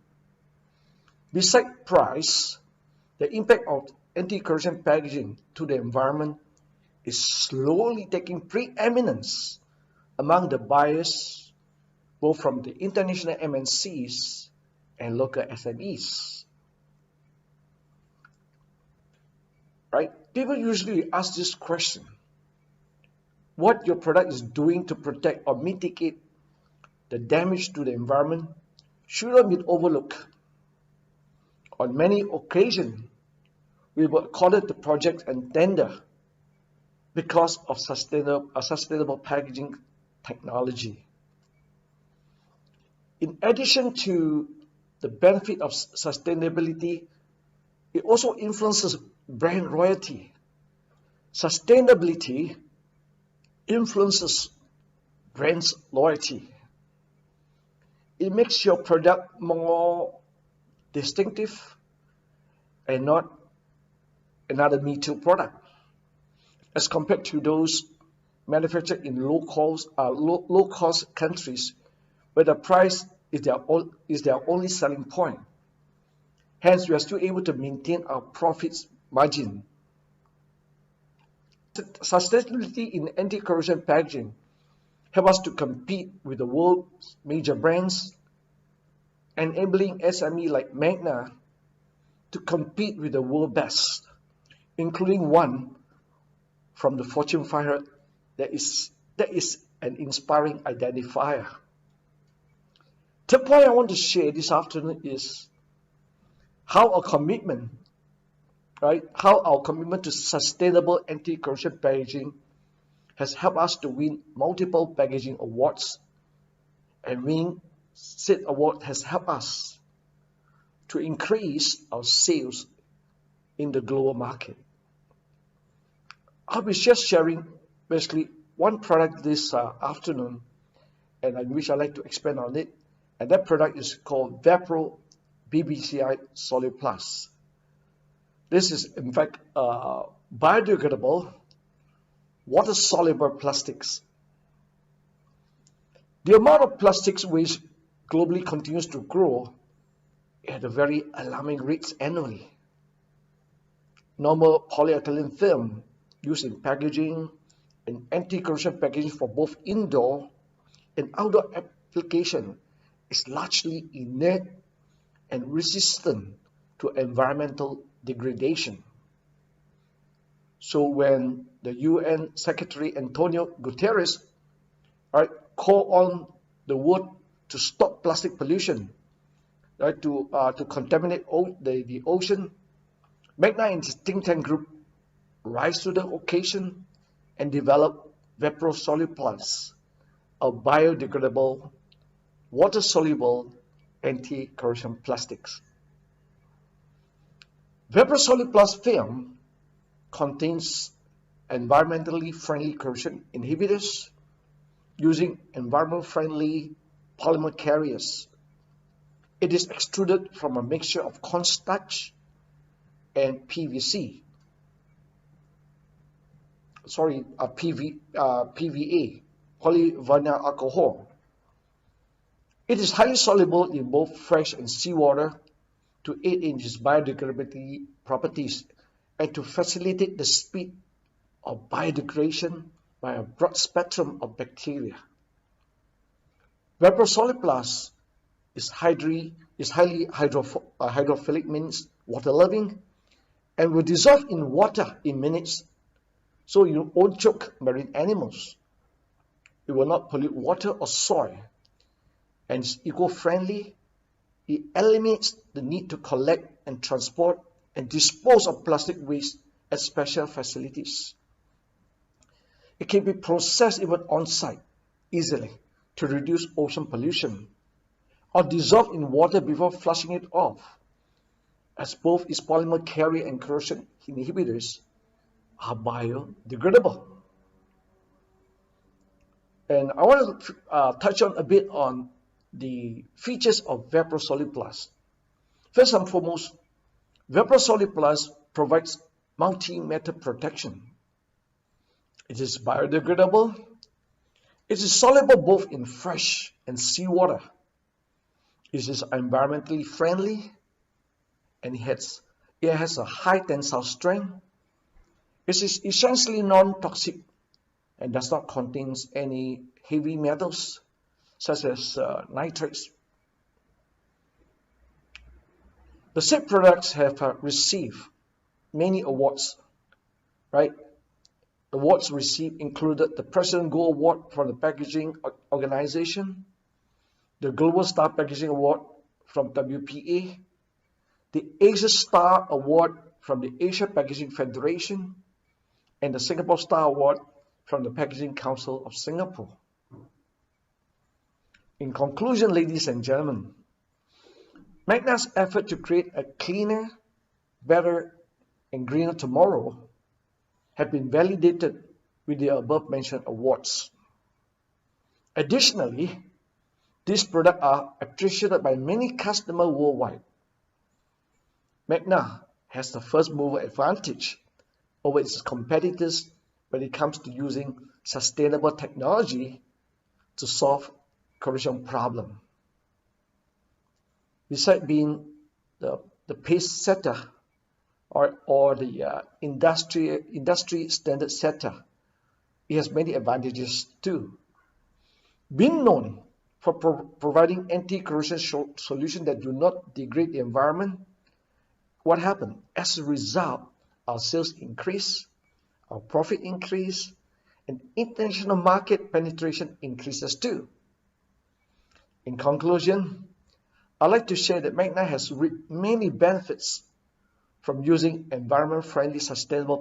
Besides price, the impact of anti-corrosion packaging to the environment is slowly taking preeminence among the buyers, both from the international MNCs and local SMEs. Right? People usually ask this question: what your product is doing to protect or mitigate the damage to the environment shouldn't be overlooked. On many occasions, we were accorded the project and tender because of sustainable packaging technology. In addition to the benefit of sustainability, it also influences brand loyalty. Sustainability influences brand's loyalty. It makes your product more distinctive and not another Me Too product, as compared to those manufactured in low-cost countries where the price is their only selling point. Hence, we are still able to maintain our profits margin. Sustainability in anti-corrosion packaging help us to compete with the world's major brands, enabling SME like Magna to compete with the world best, including one from the Fortune 500 that is an inspiring identifier. The point I want to share this afternoon is how our commitment to sustainable anti-corrosion packaging has helped us to win multiple packaging awards, and winning said award has helped us to increase our sales in the global market. I'll be just sharing basically one product this afternoon, and I wish I'd like to expand on it, and that product is called Vepro BBCI Solid Plus. This is in fact biodegradable, water-soluble plastics. The amount of plastics waste globally continues to grow at a very alarming rates annually. Normal polyethylene film used in packaging and anti-corrosion packaging for both indoor and outdoor application is largely inert and resistant to environmental degradation. So when the UN Secretary Antonio Guterres called on the world to stop plastic pollution, to contaminate the ocean, Magna and its think tank group rise to the occasion and develop Vepro Solid Plus, a biodegradable, water-soluble anti-corrosion plastics. Vepro Solid Plus film contains environmentally friendly corrosion inhibitors using environment-friendly polymer carriers. It is extruded from a mixture of cornstarch and PVA, polyvinyl alcohol. It is highly soluble in both fresh and seawater to aid in its biodegradability properties and to facilitate the speed of biodegradation by a broad spectrum of bacteria. Vaporsolid is highly hydrophilic, means water-loving, and will dissolve in water in minutes, so you won't choke marine animals. It will not pollute water or soil, and is eco-friendly. It eliminates the need to collect and transport and dispose of plastic waste at special facilities. It can be processed even on-site easily to reduce ocean pollution, or dissolved in water before flushing it off, as both its polymer carrier and corrosion inhibitors are biodegradable. And I want to touch on a bit on the features of Vaporsolid Plus. First and foremost, Vaporsolid Plus provides multi-metal protection. It is biodegradable. It is soluble both in fresh and seawater. It is environmentally friendly, and it has a high tensile strength. It is essentially non-toxic and does not contain any heavy metals such as nitrates. The said products have received many awards, right? Awards received included the President Gold Award from the Packaging Organization, the Global Star Packaging Award from WPA, the Asia Star Award from the Asia Packaging Federation, and the Singapore Star Award from the Packaging Council of Singapore. In conclusion, ladies and gentlemen, Magna's effort to create a cleaner, better, and greener tomorrow have been validated with the above-mentioned awards. Additionally, these products are appreciated by many customers worldwide. Magna has the first-mover advantage over its competitors when it comes to using sustainable technology to solve corrosion problem. Besides being the pace setter or the industry standard setter, it has many advantages too. Being known for providing anti-corrosion solutions that do not degrade the environment, what happened? As a result, our sales increase, our profit increase, and international market penetration increases too. In conclusion, I'd like to share that Magna has reaped many benefits from using environment-friendly, sustainable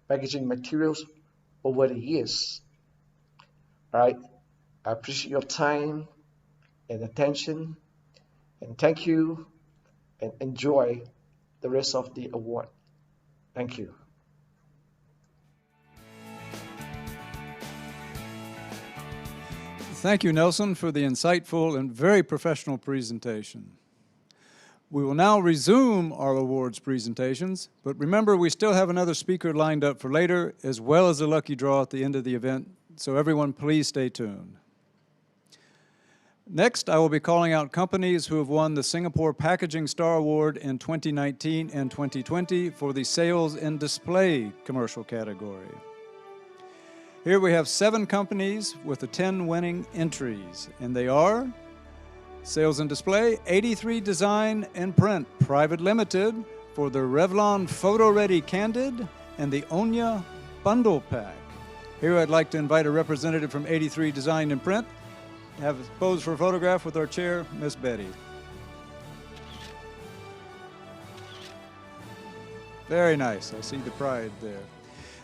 packaging materials over the years. All right, I appreciate your time and attention, and thank you, and enjoy the rest of the award. Thank you. Thank you, Nelson, for the insightful and very professional presentation. We will now resume our awards presentations, but remember we still have another speaker lined up for later, as well as a lucky draw at the end of the event, so everyone please stay tuned. Next, I will be calling out companies who have won the Singapore Packaging Star Award in 2019 and 2020 for the Sales and Display commercial category. Here we have 7 companies with the 10 winning entries, and they are Sales and Display, 83 Design and Print Private Limited for the Revlon Photo Ready Candid and the Onya Bundle Pack. Here I'd like to invite a representative from 83 Design and Print. Have posed for a photograph with our chair, Miss Betty. Very nice. I see the pride there.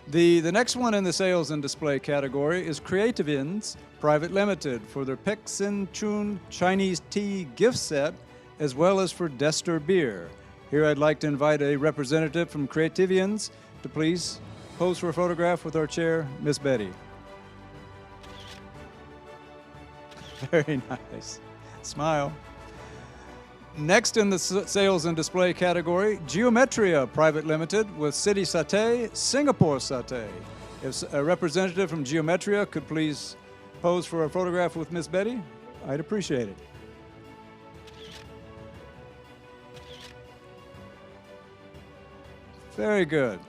The next one in the Sales and Display category is Creative Inns Private Limited for their Pek Sin Chun Chinese Tea gift set, as well as for Dester Beer. Here I'd like to invite a representative from Creative Inns to please pose for a photograph with our chair, Miss Betty. Very nice. Smile. Next in the sales and display category, Geometria Private Limited with City Satay, Singapore Satay. If a representative from Geometria could please pose for a photograph with Miss Betty, I'd appreciate it. Very good.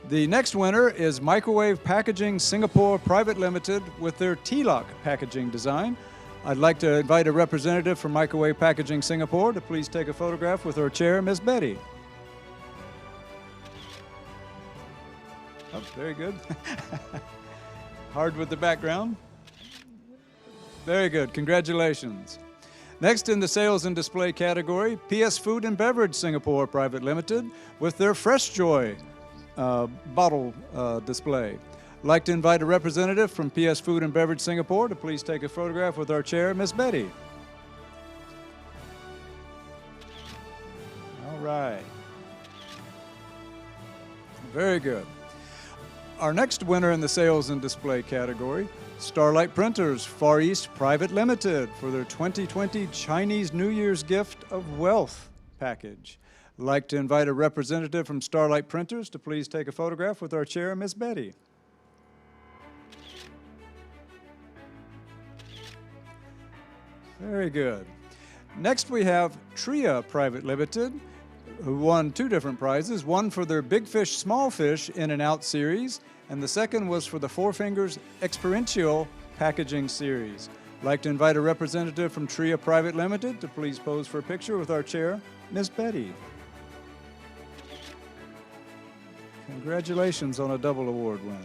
The next winner is Microwave Packaging Singapore Private Limited with their T-Lock packaging design. I'd like to invite a representative from Microwave Packaging Singapore to please take a photograph with our chair, Miss Betty. Oh, very good. Hard with the background. Very good. Congratulations. Next in the sales and display category, PS Food and Beverage Singapore Private Limited with their Fresh Joy bottle display. I'd like to invite a representative from PS Food and Beverage Singapore to please take a photograph with our chair, Miss Betty. All right. Very good. Our next winner in the sales and display category, Starlight Printers Far East Private Limited for their 2020 Chinese New Year's Gift of Wealth package. I'd like to invite a representative from Starlight Printers to please take a photograph with our chair, Miss Betty. Very good. Next we have Tria Private Limited, who won 2 different prizes, one for their Big Fish, Small Fish In and Out series, and the second was for the Four Fingers Experiential Packaging series. I'd like to invite a representative from Tria Private Limited to please pose for a picture with our chair, Miss Betty. Congratulations on a double award win.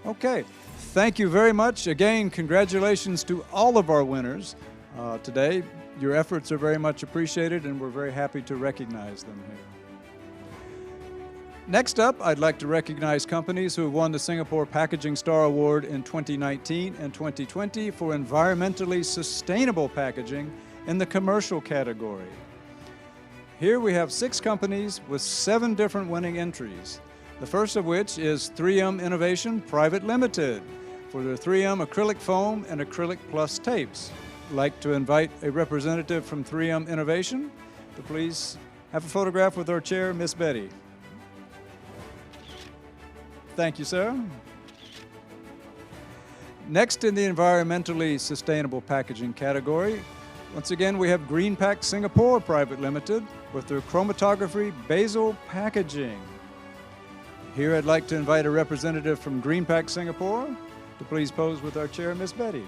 Okay, thank you very much. Again, congratulations to all of our winners today. Your efforts are very much appreciated, and we're very happy to recognize them here. Next up, I'd like to recognize companies who have won the Singapore Packaging Star Award in 2019 and 2020 for environmentally sustainable packaging in the commercial category. Here we have 6 companies with 7 different winning entries. The first of which is 3M Innovation Private Limited for their 3M acrylic foam and acrylic plus tapes. I'd like to invite a representative from 3M Innovation to please have a photograph with our chair, Miss Betty. Thank you, sir. Next in the environmentally sustainable packaging category, once again we have Greenpack Singapore Private Limited with their chromatography basil packaging. Here I'd like to invite a representative from Greenpack Singapore to please pose with our chair, Miss Betty.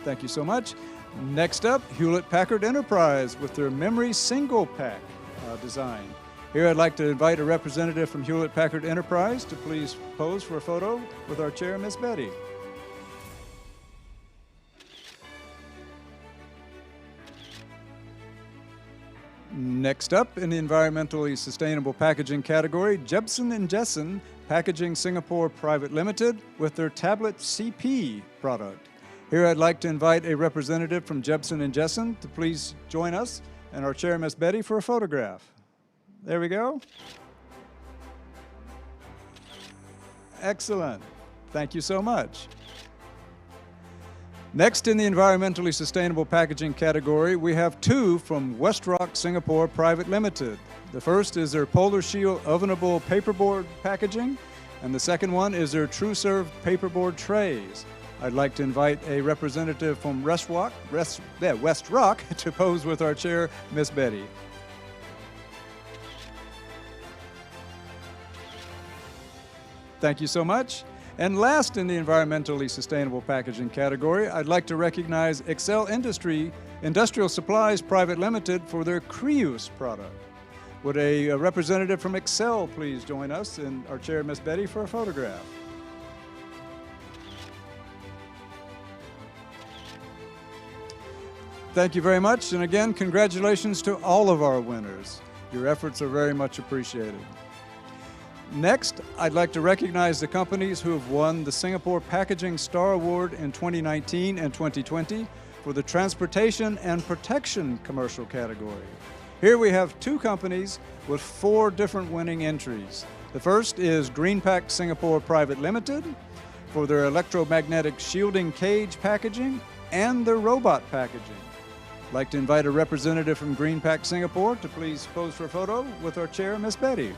Thank you so much. Next up, Hewlett-Packard Enterprise with their memory single pack design. Here I'd like to invite a representative from Hewlett-Packard Enterprise to please pose for a photo with our chair, Miss Betty. Next up in the environmentally sustainable packaging category, Jebsen & Jessen Packaging Singapore Private Limited with their Tablet CP product. Here I'd like to invite a representative from Jebsen & Jessen to please join us and our chair, Miss Betty, for a photograph. There we go. Excellent. Thank you so much. Next in the environmentally sustainable packaging category, we have 2 from WestRock Singapore Private Limited. The first is their Polar Shield ovenable paperboard packaging, and the second one is their TrueServe paperboard trays. I'd like to invite a representative from WestRock to pose with our chair, Miss Betty. Thank you so much. And last in the environmentally sustainable packaging category, I'd like to recognize Excel Industrial Supplies Private Limited for their Creuse product. Would a representative from Excel please join us and our chair, Miss Betty, for a photograph? Thank you very much, and again, congratulations to all of our winners. Your efforts are very much appreciated. Next, I'd like to recognize the companies who have won the Singapore Packaging Star Award in 2019 and 2020 for the Transportation and Protection commercial category. Here we have 2 companies with 4 different winning entries. The first is Greenpack Singapore Private Limited for their electromagnetic shielding cage packaging and their robot packaging. I'd like to invite a representative from Greenpack Singapore to please pose for a photo with our chair, Miss Betty.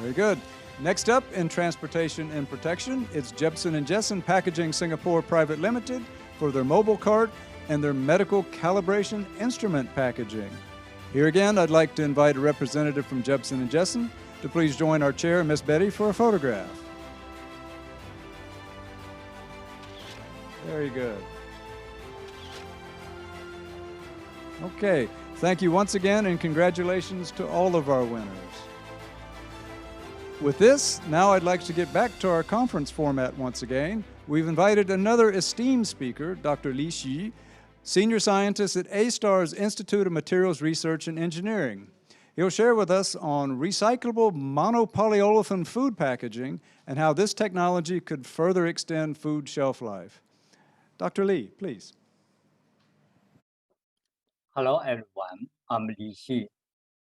Very good. Next up, in Transportation and Protection, it's Jepson & Jessen Packaging Singapore Private Limited for their mobile cart and their medical calibration instrument packaging. Here again, I'd like to invite a representative from Jepson & Jessen to please join our chair, Miss Betty, for a photograph. Very good. Okay, thank you once again and congratulations to all of our winners. With this, now I'd like to get back to our conference format once again. We've invited another esteemed speaker, Dr. Li Xi, Senior Scientist at A-STAR's Institute of Materials Research and Engineering. He'll share with us on recyclable monopolyolefin food packaging and how this technology could further extend food shelf life. Dr. Li, please. Hello, everyone. I'm Li Xi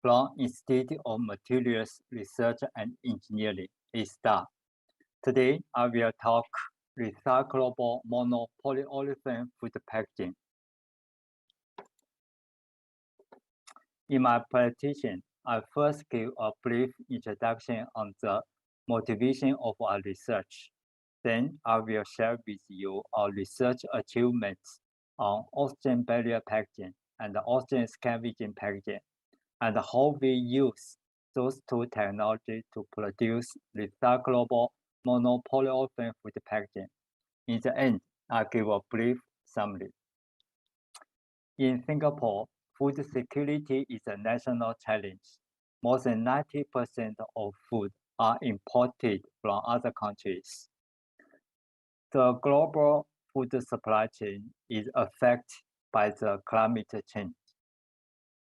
from Institute of Materials Research and Engineering, A-STAR. Today, I will talk recyclable monopolyolefin food packaging. In my presentation, I first give a brief introduction on the motivation of our research. Then I will share with you our research achievements on oxygen barrier packaging and oxygen scavenging packaging, and how we use those two technologies to produce recyclable monopolyolefin food packaging. In the end, I'll give a brief summary. In Singapore, food security is a national challenge. More than 90% of food are imported from other countries. The global food supply chain is affected by the climate change.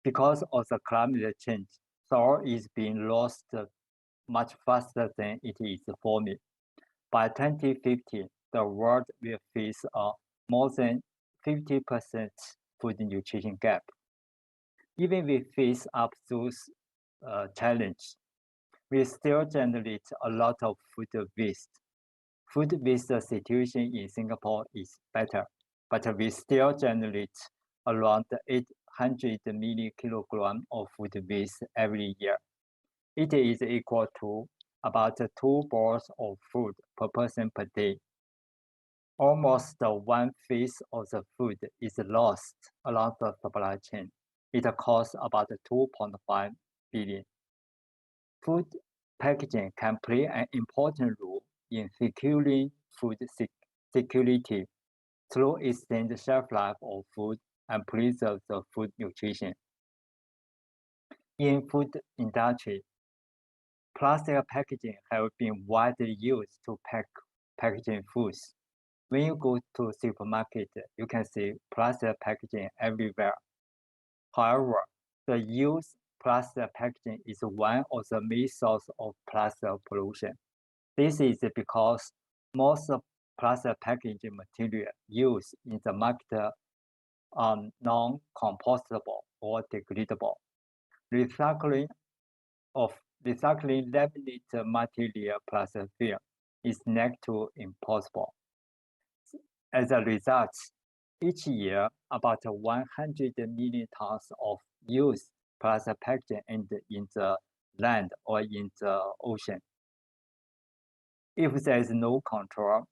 Because of the climate change, soil is being lost much faster than it is forming. By 2050, the world will face a more than 50% food nutrition gap. Even if we face up those challenges, we still generate a lot of food waste. Food waste situation in Singapore is better, but we still generate around 800 million kilograms of food waste every year. It is equal to about 2 bowls of food per person per day. Almost 1/5 of the food is lost along the supply chain. It costs about 2.5 billion. Food packaging can play an important role in securing food security through extended shelf life of food and preserve the food nutrition. In food industry, plastic packaging have been widely used to packaging foods. When you go to supermarket, you can see plastic packaging everywhere. However, the use plastic packaging is one of the main sources of plastic pollution. This is because most plastic packaging material used in the market are non-compostable or degradable. Recycling laminate material plastic film is next to impossible. As a result, each year, about 100 million tons of used plastic packaging end in the land or in the ocean. If there is no control,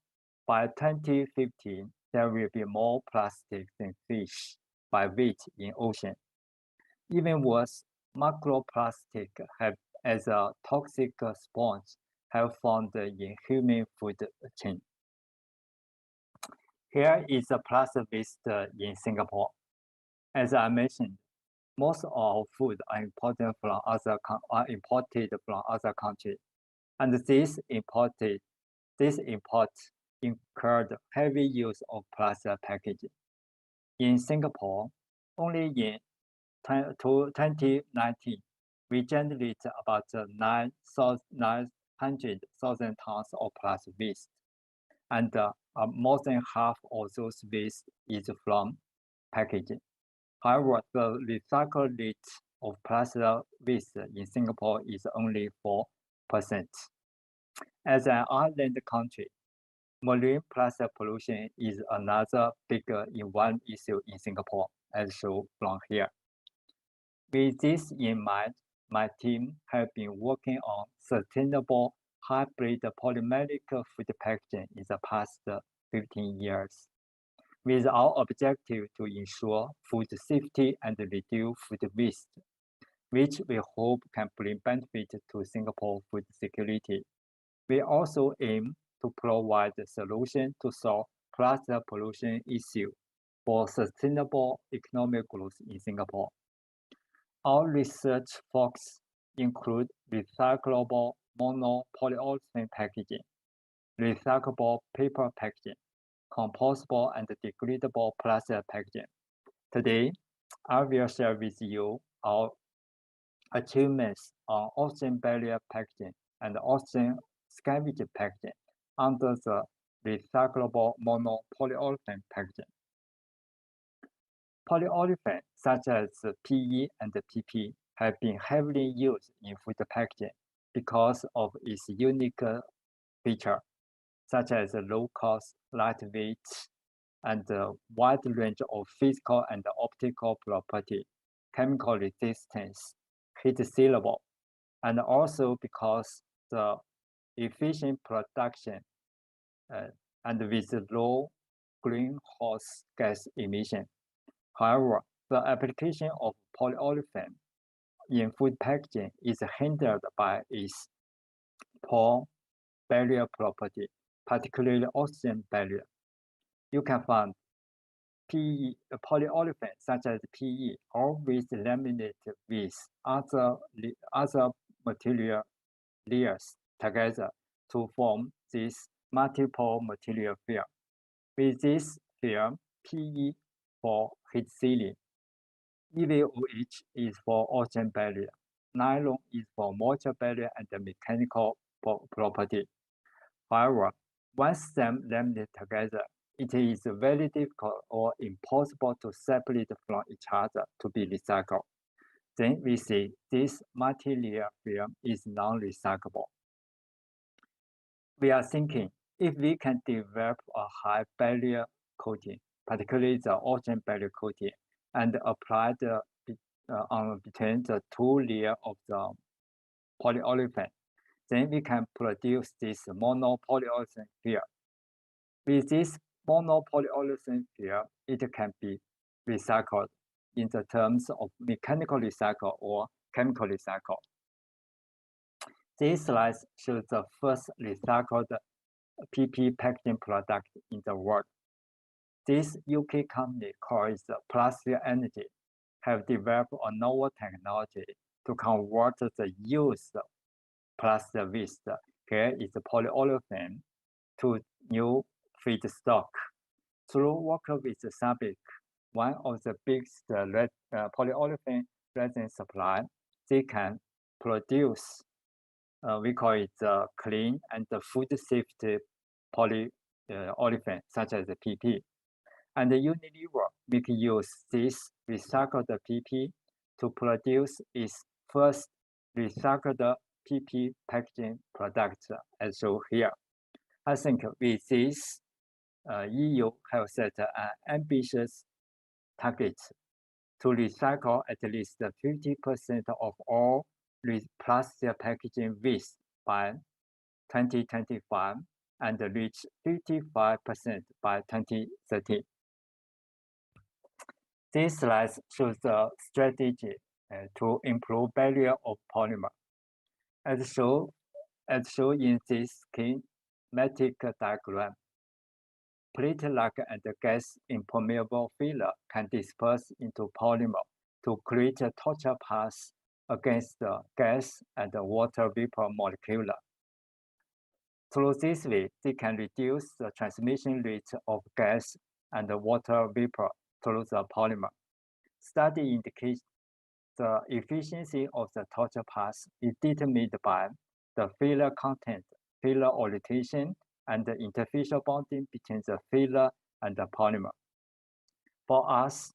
by 2015, there will be more plastic than fish by weight in ocean. Even worse, microplastic as a toxic sponge have found in human food chain. Here is the plastic waste in Singapore. As I mentioned, most of our food are imported from other countries, and this import incurred heavy use of plastic packaging. In Singapore, only in 2019, we generated about 900,000 tons of plastic waste, and more than half of those waste is from packaging. However, the recycle rate of plastic waste in Singapore is only 4%. As an island country, marine plastic pollution is another big one issue in Singapore, as shown from here. With this in mind, my team have been working on sustainable hybrid polymeric food packaging in the past 15 years, with our objective to ensure food safety and reduce food waste, which we hope can bring benefit to Singapore food security. We also aim to provide a solution to solve plastic pollution issue for sustainable economic growth in Singapore. Our research focus include recyclable monopolyolefin packaging, recyclable paper packaging, compostable and degradable plastic packaging. Today, I will share with you our achievements on ocean barrier packaging and ocean scavenge packaging under the recyclable monopolyolefin packaging. Polyolefin, such as PE and PP, have been heavily used in food packaging because of its unique feature, such as low cost, lightweight, and a wide range of physical and optical property, chemical resistance, heat sealable, and also because the efficient production and with low greenhouse gas emission. However, the application of polyolefin in food packaging is hindered by its poor barrier property, particularly oxygen barrier. You can find PE, polyolefin such as PE always laminate with other material layers together to form this multiple material film. With this film, PE for heat sealing, EVOH is for ocean barrier, nylon is for moisture barrier and the mechanical property. However, once them laminated together, it is very difficult or impossible to separate from each other to be recycled. Then we see this multi-layer film is non-recyclable. We are thinking if we can develop a high barrier coating, particularly the ocean barrier coating, and apply the between the two layers of the polyolefin, then we can produce this monopolyolefin film. With this monopolyolefin film, it can be recycled in the terms of mechanical recycle or chemical recycle. This slide shows the first recycled PP packaging product in the world. This UK company called Plastic Energy have developed a novel technology to convert the used plastic waste, here is the polyolefin, to new feedstock. Through working with SABIC, one of the biggest polyolefin resin supply, they can produce, we call it clean and food safety polyolefin, such as the PP. And the Unilever make use this recycled PP to produce its first recycled PP packaging product, as shown here. I think with this, EU have set an ambitious target to recycle at least 50% of all plastic packaging waste by 2025 and reach 55% by 2030. This slide shows the strategy to improve barrier of polymer. As shown in this schematic diagram, plate-like and gas impermeable filler can disperse into polymer to create a torture path against the gas and the water vapor molecule. Through this way, they can reduce the transmission rate of gas and the water vapor through the polymer. Study indicates the efficiency of the torture path is determined by the filler content, filler orientation, and the interfacial bonding between the filler and the polymer. For us,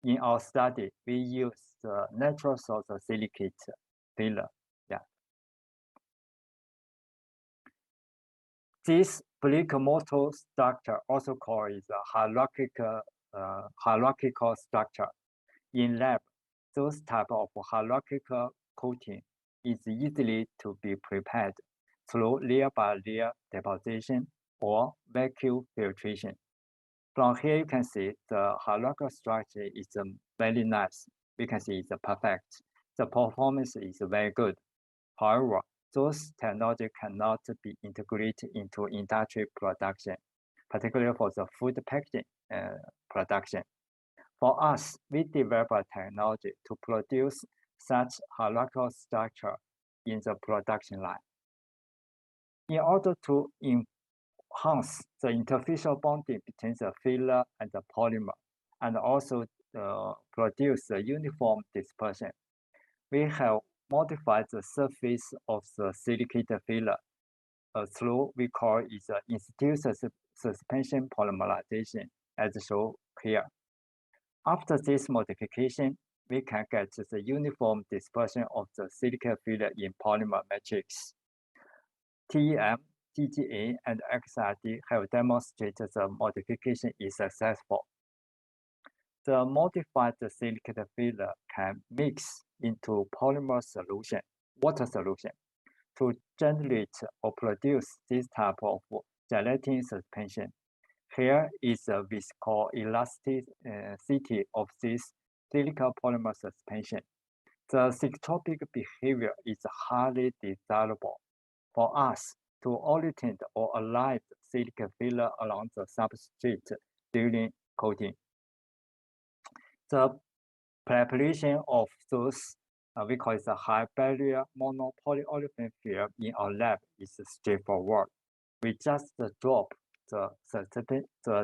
In our study, we use the natural source of silicate filler. Yeah. This Blake-Moto structure, also called a hierarchical structure. In lab, those type of hierarchical coating is easily to be prepared through layer-by-layer deposition or vacuum filtration. From here, you can see the hierarchical structure is very nice. We can see it's perfect. The performance is very good. However, those technology cannot be integrated into industry production, particularly for the food packaging production. For us, we develop a technology to produce such hierarchical structure in the production line. In order to enhance the interfacial bonding between the filler and the polymer, and also produce a uniform dispersion, we have modified the surface of the silicated filler through we call it instituted suspension polymerization, as shown here. After this modification, we can get the uniform dispersion of the silicate filler in polymer matrix. TEM, TGA, and XRD have demonstrated the modification is successful. The modified silicate filler can mix into polymer solution, water solution, to generate or produce this type of gelatin suspension. Here is the viscoelasticity of this silica polymer suspension. The cyclotropic behavior is highly desirable for us to orientate or align silica filler along the substrate during coating. The preparation of those we call it a high barrier monopolyolefin film in our lab is straightforward. We just drop the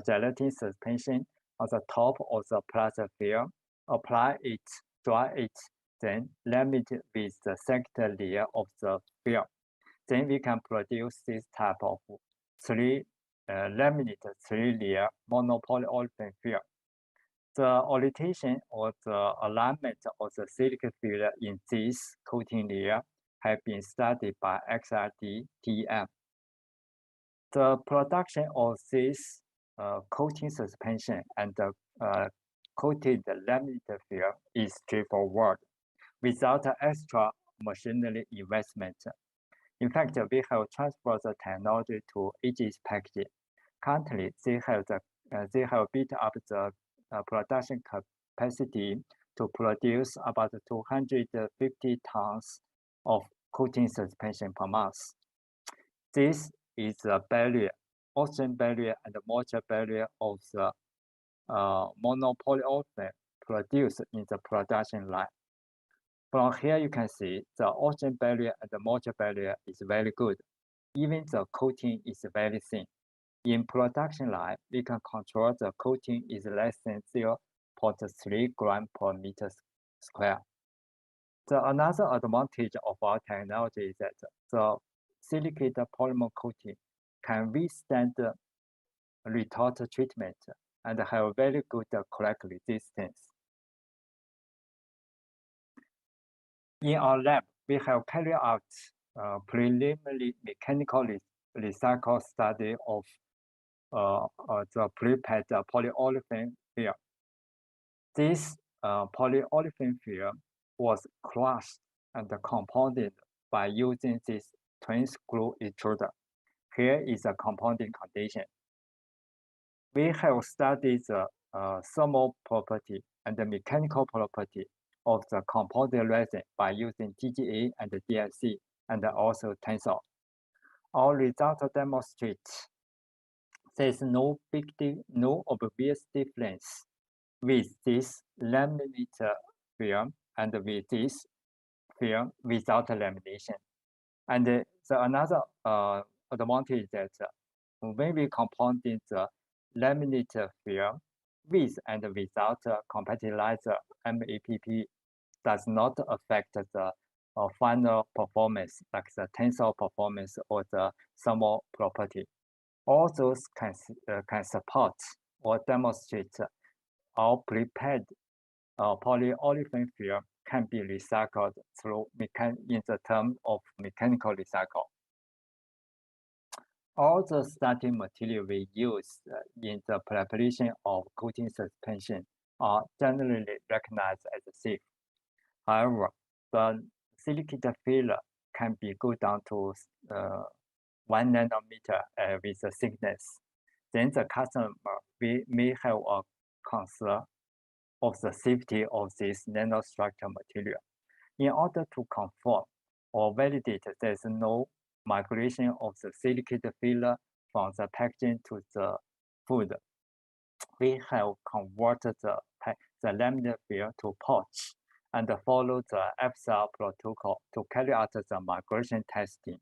gelatin suspension on the top of the plastic film, apply it, dry it, then laminate it with the second layer of the film. Then we can produce this type of laminated 3-layer monopolyolefin film. The orientation or the alignment of the silicate filler in this coating layer have been studied by XRD TEM. The production of this coating suspension and the coated laminated film is straightforward without extra machinery investment. In fact, we have transferred the technology to Aegis Packaging. Currently, they have built up the production capacity to produce about 250 tons of coating suspension per month. This is the barrier, oxygen barrier and the moisture barrier of the monopolyolefin produced in the production line. From here, you can see the oxygen barrier and the moisture barrier is very good. Even the coating is very thin. In production line, we can control the coating is less than 0.3 gram per meter square. Another advantage of our technology is that the silicate polymer coating can withstand retort treatment and have very good crack resistance. In our lab, we have carried out preliminary mechanical recycle study of the prepared polyolefin film. This polyolefin film was crushed and compounded by using this twin screw extruder. Here is a compounding condition. We have studied the thermal property and the mechanical property of the compounded resin by using TGA and the DFC and also tensor. Our results demonstrate there is no obvious difference with this laminated film and with this film without lamination. And another advantage is that when we compounded the laminated film with and without compatibilizer MAPP does not affect the final performance, like the tensile performance or the thermal property. All those can support or demonstrate our prepared polyolefin film can be recycled through in the term of mechanical recycle. All the starting material we use in the preparation of coating suspension are generally recognized as safe. However, the silicate filler can be go down to 1 nanometer with the thickness. Then the customer may have a concern of the safety of this nanostructure material. In order to confirm or validate there is no migration of the silicate filler from the packaging to the food, we have converted the laminar film to pouch and follow the EFSA protocol to carry out the migration testing.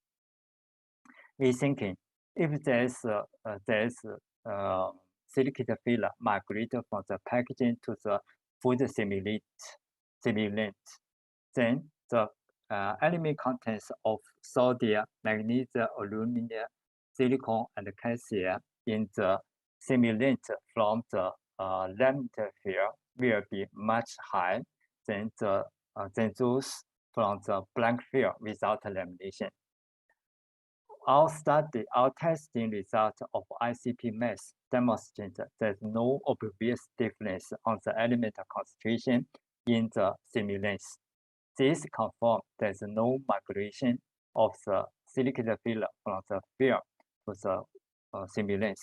We thinking if there's silicate filler migrated from the packaging to the food simulant, then the element contents of sodium, magnesium, aluminum, silicon, and calcium in the simulant from the laminar film will be much higher than those from the blank film without lamination. Our testing result of ICP mass demonstrates that there's no obvious difference on the element concentration in the simulants. This confirms there's no migration of the silicate filler from the film to the simulants.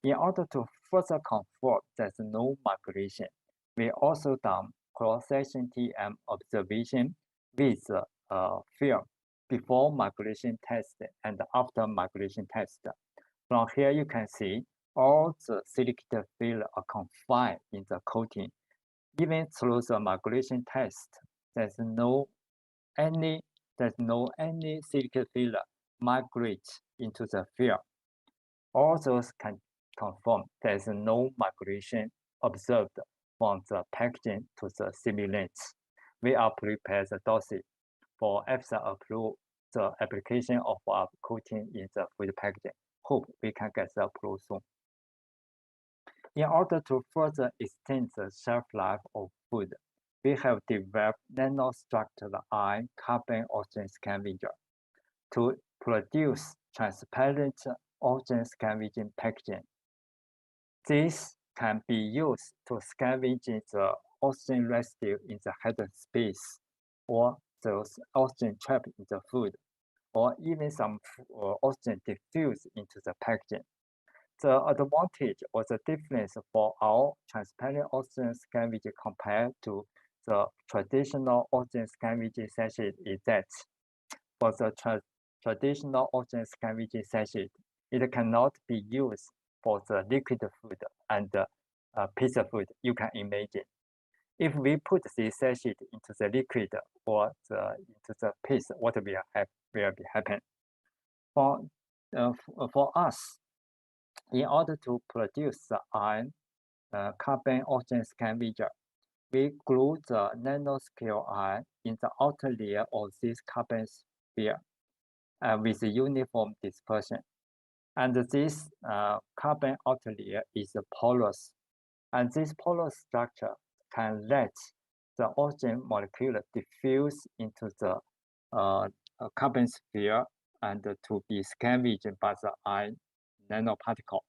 In order to further confirm there's no migration, we also done cross-section TM observation with the film before migration test and after migration test. From here, you can see all the silicate filler are confined in the coating. Even through the migration test, there's no any silicate filler migrate into the film. All those can confirm there's no migration observed from the packaging to the simulants. We are prepared the dossier for EFSA approve the application of our coating in the food packaging. Hope we can get the approval soon. In order to further extend the shelf life of food, we have developed nanostructured ion carbon oxygen scavenger to produce transparent oxygen scavenging packaging. This can be used to scavenge the oxygen residue in the headspace or those oxygen trapped in the food, or even some oxygen diffused into the packaging. The advantage or the difference for our transparent oxygen scavenger compared to the traditional oxygen scavenger sachet is that for the traditional oxygen scavenger sachet, it cannot be used for the liquid food and pizza food, you can imagine. If we put the sachet into the liquid or into the pizza, what will be happen? For us, in order to produce the ion carbon oxygen scavenger, we glue the nanoscale ion in the outer layer of this carbon sphere with a uniform dispersion. And this carbon outer layer is porous. And this porous structure can let the oxygen molecule diffuse into the carbon sphere and to be scavenged by the ion nanoparticle.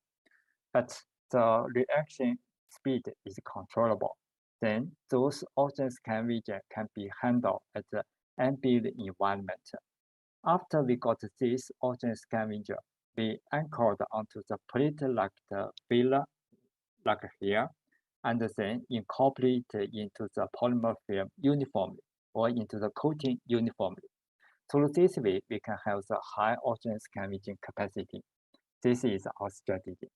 But the reaction speed is controllable. Then those oxygen scavenger can be handled at the ambient environment. After we got this oxygen scavenger, we anchored onto the plate like the filler, like here, and then incorporate into the polymer film uniformly or into the coating uniformly. Through this way, we can have the high oxygen scavenging capacity. This is our strategy.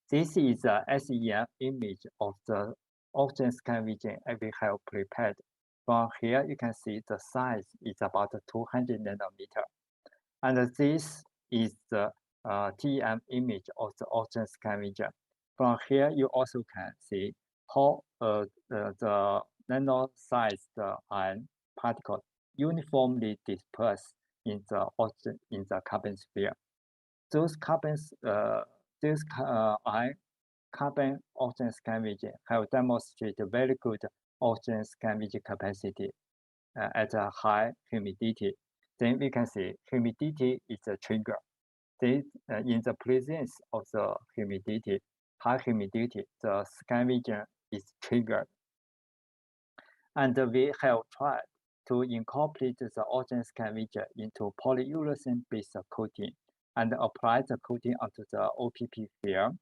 This is a SEM image of the oxygen scavenging we have prepared. From here, you can see the size is about 200 nanometer. And this is the TEM image of the oxygen scavenger. From here, you also can see how the nano-sized ion particles uniformly dispersed in the oxygen in the carbon sphere. Those ion carbon oxygen scavenging have demonstrated very good oxygen scavenging capacity at a high humidity. Then we can see humidity is a trigger. Then, in the presence of the humidity, high humidity, the scavenger is triggered. And we have tried to incorporate the oxygen scavenger into polyurethane-based coating and apply the coating onto the OPP film.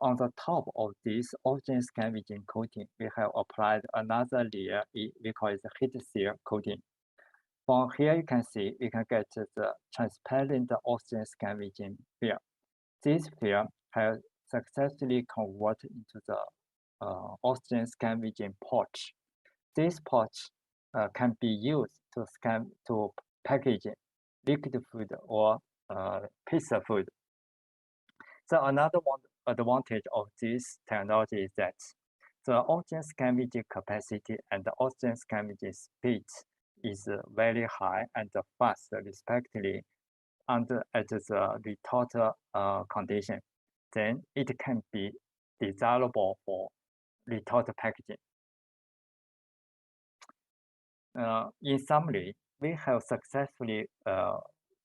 On the top of this oxygen scavenging coating, we have applied another layer, we call it the heat seal coating. From here, you can see we can get the transparent oxygen scavenging film. This film has successfully converted into the oxygen scavenging pouch. This pouch can be used to package liquid food or pizza food. So another one advantage of this technology is that the oxygen scavenging capacity and the oxygen scavenging speed is very high and fast, respectively, at the retort condition. Then it can be desirable for retort packaging. In summary, we have successfully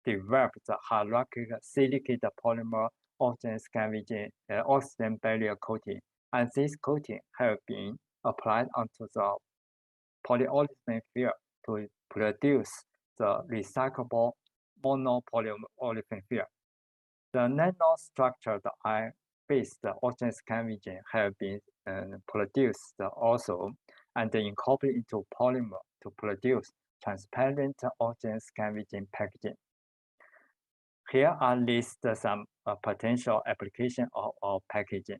developed the hierarchical silicate polymer oxygen scavenging oxygen barrier coating, and this coating has been applied onto the polyolefin film to produce the recyclable monopolyolefin film. The nanostructured iron-based oxygen scavenging have been produced also and incorporated into polymer to produce transparent oxygen scavenging packaging. Here are listed some potential applications of packaging.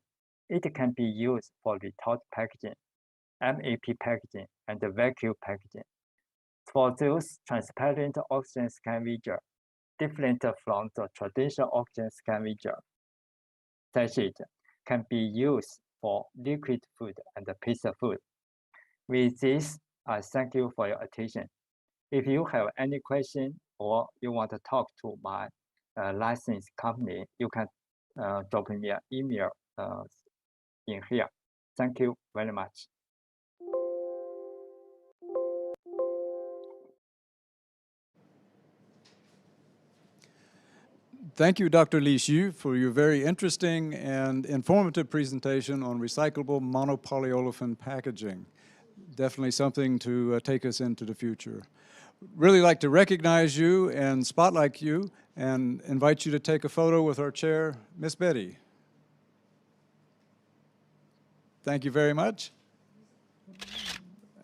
It can be used for retort packaging, MAP packaging, and vacuum packaging. For those transparent oxygen scavenger, different from the traditional oxygen scavenger sachet, can be used for liquid food and pizza food. With this, I thank you for your attention. If you have any question or you want to talk to my licensed company, you can drop me an email in here. Thank you very much. Thank you, Dr. Li Xu, for your very interesting and informative presentation on recyclable monopolyolefin packaging. Definitely something to take us into the future. Really like to recognize you and spotlight you and invite you to take a photo with our chair, Miss Betty. Thank you very much.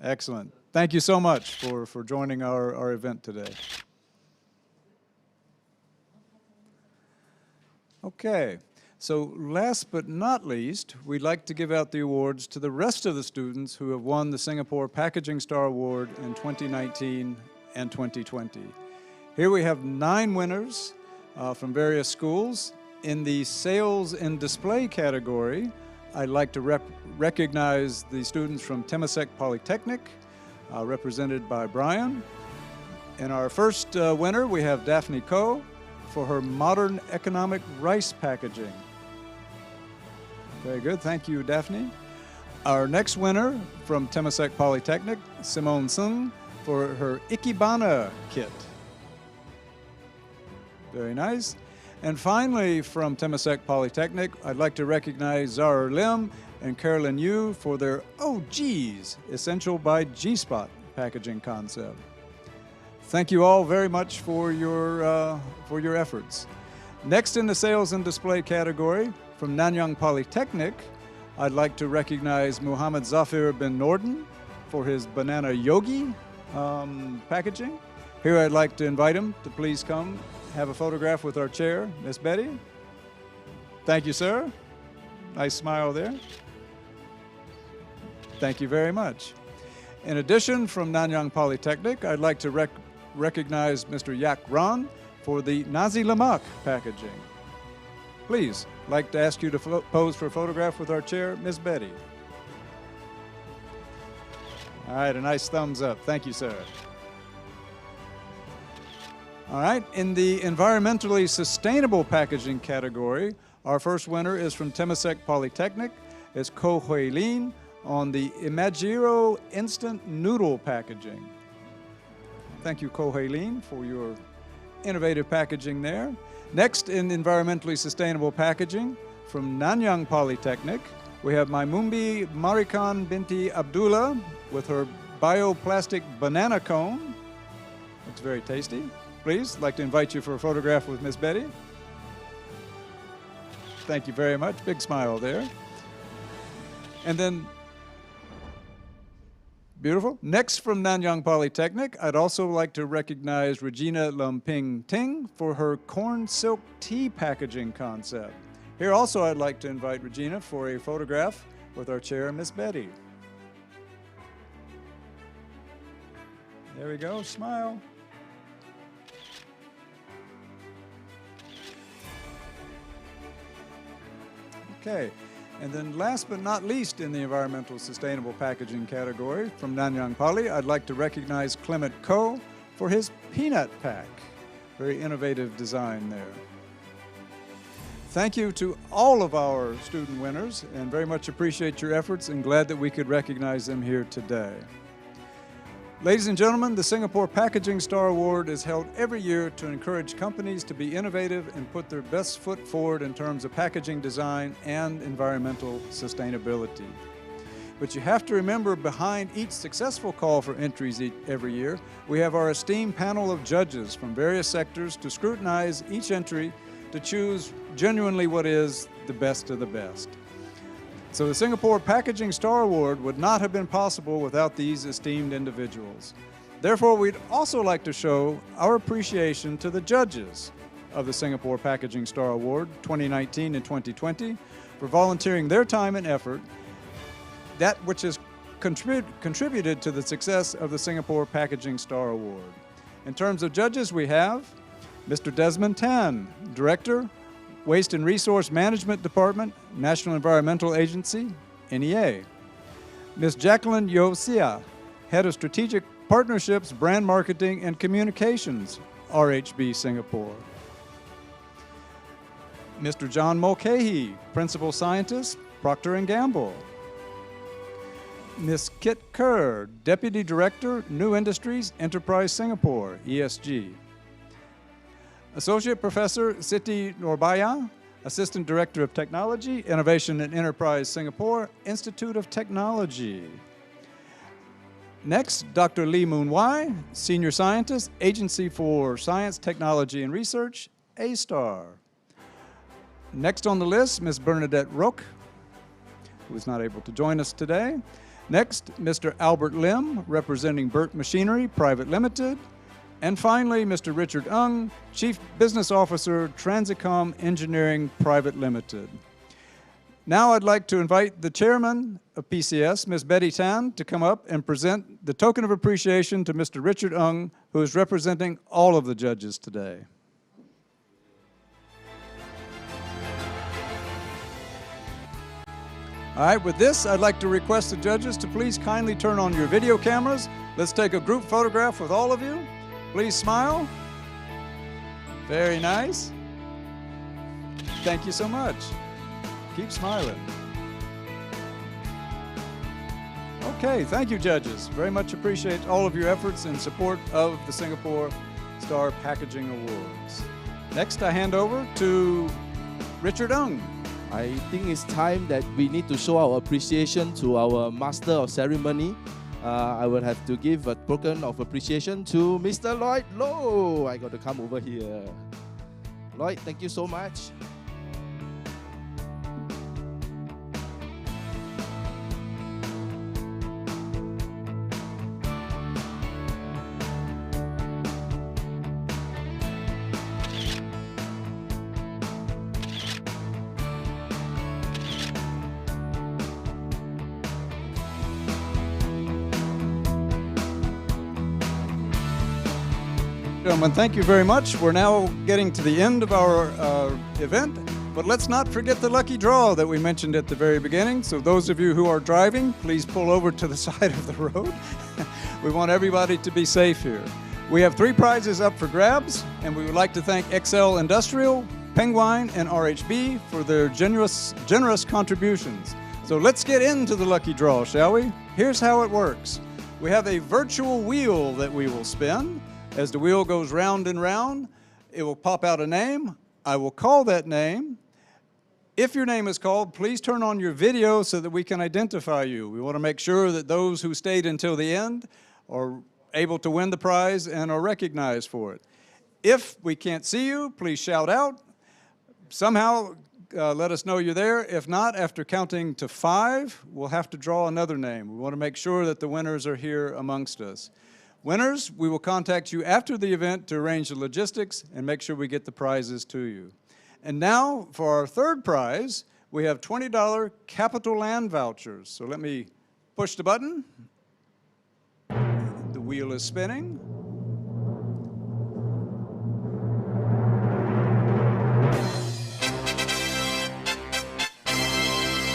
Excellent. Thank you so much for joining our event today. Okay, so last but not least, we'd like to give out the awards to the rest of the students who have won the Singapore Packaging Star Award in 2019 and 2020. Here we have 9 winners from various schools. In the Sales and Display category, I'd like to recognize the students from Temasek Polytechnic, represented by Brian. In our first winner, we have Daphne Ko for her modern economic rice packaging. Very good, thank you, Daphne. Our next winner from Temasek Polytechnic, Simone Sung, for her Ikebana kit. Very nice. And finally, from Temasek Polytechnic, I'd like to recognize Zara Lim and Carolyn Yu for their Oh Geez, Essential by G-Spot packaging concept. Thank you all very much for your efforts. Next in the Sales and Display category, from Nanyang Polytechnic, I'd like to recognize Muhammad Zafir bin Norden for his Banana Yogi packaging. Here I'd like to invite him to please come have a photograph with our chair, Miss Betty. Thank you, sir. Nice smile there. Thank you very much. In addition, from Nanyang Polytechnic, I'd like to recognize Mr. Yak Ron for the Nazi Lemak packaging. Please, I'd like to ask you to pose for a photograph with our chair, Ms. Betty. All right, a nice thumbs up. Thank you, sir. All right, in the environmentally sustainable packaging category, Our first winner is from Temasek Polytechnic. It's Ko Hui Lin on the Imagiro Instant Noodle Packaging. Thank you, Ko Hui Lin, for your innovative packaging there. Next, in environmentally sustainable packaging, from Nanyang Polytechnic, we have Maimumbi Marikan Binti Abdullah with her bioplastic banana cone. Looks very tasty. Please, I'd like to invite you for a photograph with Miss Betty. Thank you very much. Big smile there. And then, beautiful. Next from Nanyang Polytechnic, I'd also like to recognize Regina Lumping Ting for her corn silk tea packaging concept. Here also I'd like to invite Regina for a photograph with our chair, Miss Betty. There we go, smile. Okay, and then last but not least in the environmental sustainable packaging category from Nanyang Poly, I'd like to recognize Clement Ko for his peanut pack. Very innovative design there. Thank you to all of our student winners and very much appreciate your efforts and glad that we could recognize them here today. Ladies and gentlemen, the Singapore Packaging Star Award is held every year to encourage companies to be innovative and put their best foot forward in terms of packaging design and environmental sustainability. But you have to remember, behind each successful call for entries every year, we have our esteemed panel of judges from various sectors to scrutinize each entry to choose genuinely what is the best of the best. So the Singapore Packaging Star Award would not have been possible without these esteemed individuals. Therefore, we'd also like to show our appreciation to the judges of the Singapore Packaging Star Award 2019 and 2020 for volunteering their time and effort, that which has contributed to the success of the Singapore Packaging Star Award. In terms of judges, we have Mr. Desmond Tan, Director, Waste and Resource Management Department, National Environmental Agency, NEA. Ms. Jacqueline Yosia, Head of Strategic Partnerships, Brand Marketing and Communications, RHB Singapore. Mr. John Mulcahy, Principal Scientist, Procter & Gamble. Ms. Kit Kerr, Deputy Director, New Industries, Enterprise Singapore, ESG. Associate Professor Siti Norbaya, Assistant Director of Technology, Innovation and Enterprise Singapore, Institute of Technology. Next, Dr. Lee Moon Wai, Senior Scientist, Agency for Science, Technology and Research, A-STAR. Next on the list, Ms. Bernadette Roque, who is not able to join us today. Next, Mr. Albert Lim, representing Burt Machinery Private Limited. And finally, Mr. Richard Ng, Chief Business Officer, Transicom Engineering Private Limited. Now I'd like to invite the Chairman of PCS, Ms. Betty Tan, to come up and present the token of appreciation to Mr. Richard Ng, who is representing all of the judges today. All right, with this, I'd like to request the judges to please kindly turn on your video cameras. Let's take a group photograph with all of you. Please smile. Very nice. Thank you so much. Keep smiling. Okay, thank you, judges. Very much appreciate all of your efforts in support of the Singapore Star Packaging Awards. Next, I hand over to Richard Ng. I think it's time that we need to show our appreciation to our Master of Ceremony. I will have to give a token of appreciation to Mr. Lloyd Low. I got to come over here. Lloyd, thank you so much. Gentlemen, thank you very much. We're now getting to the end of our event, but let's not forget the lucky draw that we mentioned at the very beginning. So those of you who are driving, please pull over to the side of the road. We want everybody to be safe here. We have 3 prizes up for grabs, and we would like to thank XL Industrial, Penguin and RHB for their generous contributions. So let's get into the lucky draw, shall we? Here's how it works. We have a virtual wheel that we will spin. As the wheel goes round and round, it will pop out a name. I will call that name. If your name is called, please turn on your video so that we can identify you. We want to make sure that those who stayed until the end are able to win the prize and are recognized for it. If we can't see you, please shout out. Somehow let us know you're there. If not, after counting to 5, we'll have to draw another name. We want to make sure that the winners are here amongst us. Winners, we will contact you after the event to arrange the logistics and make sure we get the prizes to you. And now, for our third prize, we have $20 Capital Land vouchers. So let me push the button. The wheel is spinning.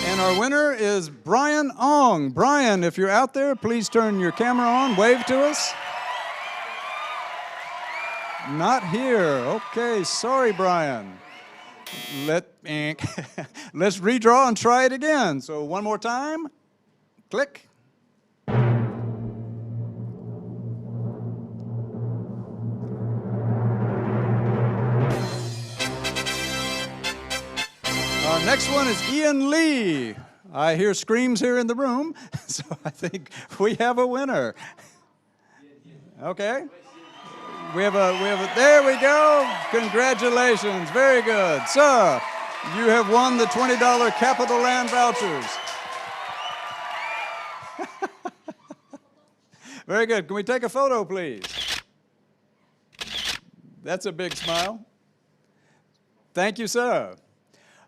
And our winner is Brian Ong. Brian, if you're out there, please turn your camera on, wave to us. Not here. Okay, sorry, Brian. Let's redraw and try it again. So one more time. Click. Our next one is Ian Lee. I hear screams here in the room, so I think we have a winner. Okay. We have a, there we go. Congratulations, very good. Sir, you have won the $20 Capital Land vouchers. Very good. Can we take a photo, please? That's a big smile. Thank you, sir.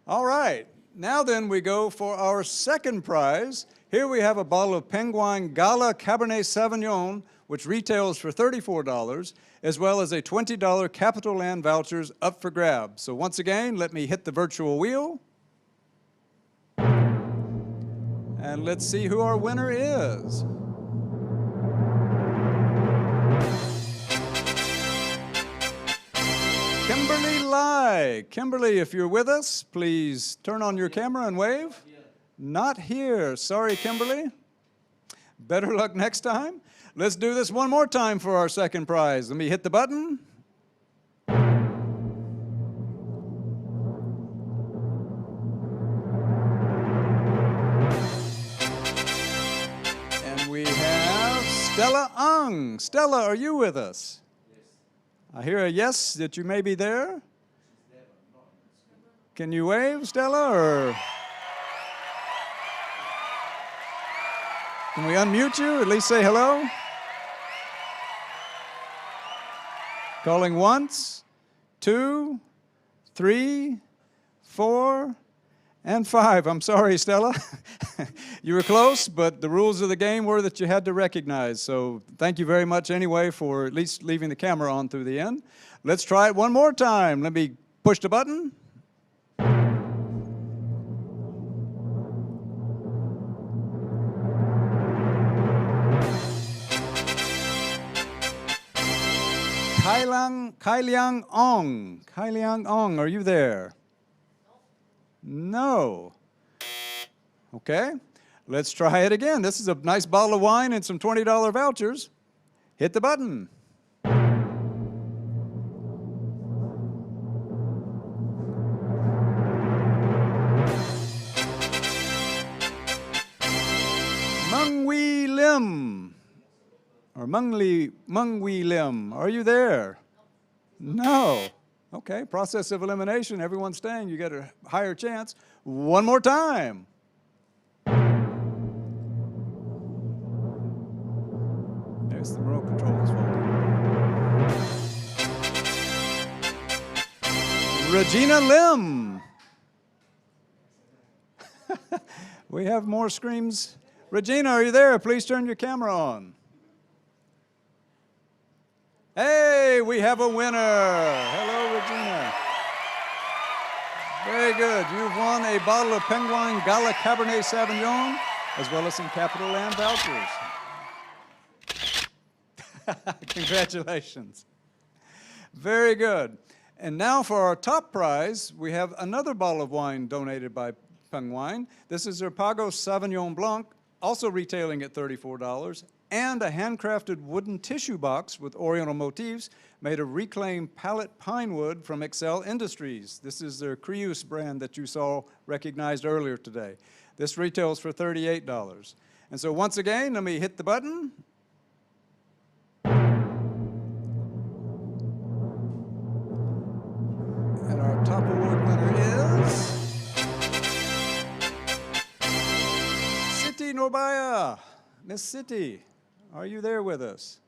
All right, now then we go for our second prize. Here we have a bottle of Penguin Gala Cabernet Sauvignon, which retails for $34, as well as a $20 Capital Land vouchers up for grabs. So once again, let me hit the virtual wheel. And let's see who our winner is. Kimberly Lai. Kimberly, if you're with us, please turn on your camera and wave. Not here. Sorry, Kimberly. Better luck next time. Let's do this one more time for our second prize. Let me hit the button. And we have Stella Ung. Stella, are you with us? I hear a yes that you may be there. Can you wave, Stella, or can we unmute you? At least say hello. Calling once, 2, 3, 4, and 5. I'm sorry, Stella. You were close, but the rules of the game were that you had to recognize. So thank you very much anyway for at least leaving the camera on through the end. Let's try it one more time. Let me push the button. Kailiang Ong. Kailiang Ong, are you there? No. Okay, let's try it again. This is a nice bottle of wine and some $20 vouchers. Hit the button. Mung Wee Lim. Or Mung Wee Lim, are you there? No. Okay, process of elimination. Everyone's staying. You get a higher chance. One more time. There's the remote control's fault. Regina Lim. We have more screams. Regina, are you there? Please turn your camera on. Hey, we have a winner. Hello, Regina. Very good. You've won a bottle of Penguin Gala Cabernet Sauvignon, as well as some Capital Land vouchers. Congratulations. Very good. And now for our top prize, we have another bottle of wine donated by Peng Wine. This is their Pago Sauvignon Blanc, also retailing at $34, and a handcrafted wooden tissue box with oriental motifs made of reclaimed pallet pine wood from Excel Industries. This is their Creus brand that you saw recognized earlier today. This retails for $38. And so once again, let me hit the button. And our top award winner is Siti Norbaya. Miss Siti, are you there with us?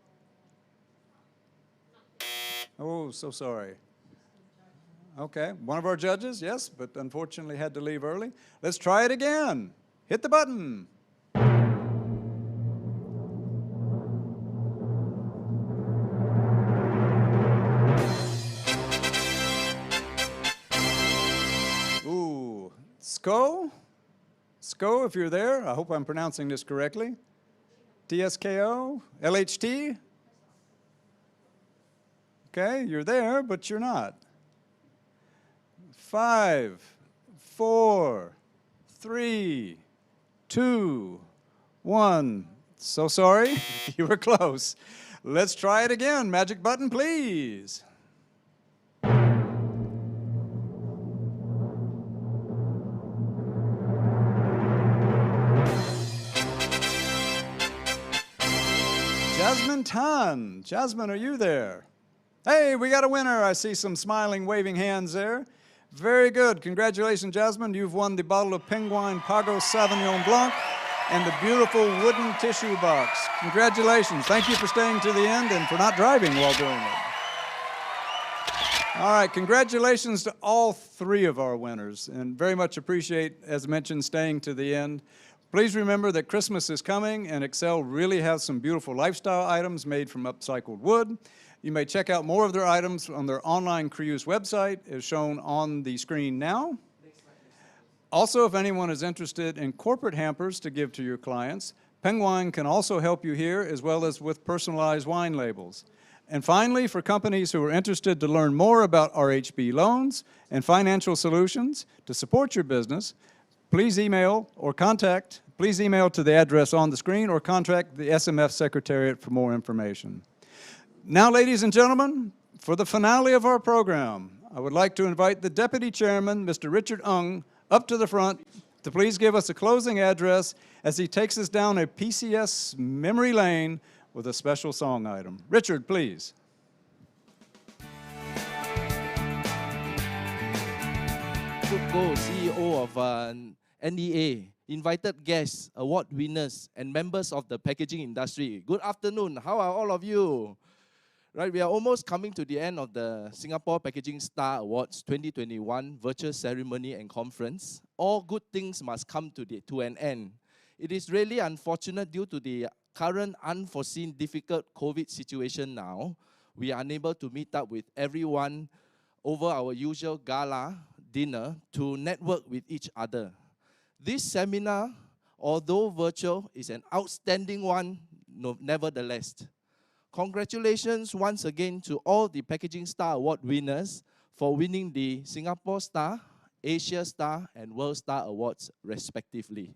Oh, so sorry. Okay, one of our judges, yes, but unfortunately had to leave early. Let's try it again. Hit the button. Ooh, Sko? Sko, if you're there, I hope I'm pronouncing this correctly. TSKO? LHT? Okay, you're there, but you're not. 5, 4, 3, 2, 1. So sorry, you were close. Let's try it again. Magic button, please. Jasmine Tan. Jasmine, are you there? Hey, we got a winner. I see some smiling, waving hands there. Very good. Congratulations, Jasmine. You've won the bottle of Peng Wine Pago Sauvignon Blanc and the beautiful wooden tissue box. Congratulations. Thank you for staying to the end and for not driving while doing it. All right, congratulations to all three of our winners, and very much appreciate, as mentioned, staying to the end. Please remember that Christmas is coming, and Excel really has some beautiful lifestyle items made from upcycled wood. You may check out more of their items on their online Creus website, as shown on the screen now. Also, if anyone is interested in corporate hampers to give to your clients, Peng Wine can also help you here, as well as with personalized wine labels. And finally, for companies who are interested to learn more about RHB loans and financial solutions to support your business, please email to the address on the screen or contact the SMF Secretariat for more information. Now, ladies and gentlemen, for the finale of our program, I would like to invite the Deputy Chairman, Mr. Richard Ung, up to the front to please give us a closing address as he takes us down a PCS memory lane with a special song item. Richard, please. Go, CEO of NEA, invited guests, award winners, and members of the packaging industry. Good afternoon. How are all of you? Right, we are almost coming to the end of the Singapore Packaging Star Awards 2021 virtual ceremony and conference. All good things must come to an end. It is really unfortunate due to the current unforeseen difficult COVID situation now. We are unable to meet up with everyone over our usual gala dinner to network with each other. This seminar, although virtual, is an outstanding one, nevertheless. Congratulations once again to all the Packaging Star Award winners for winning the Singapore Star, Asia Star, and World Star Awards respectively.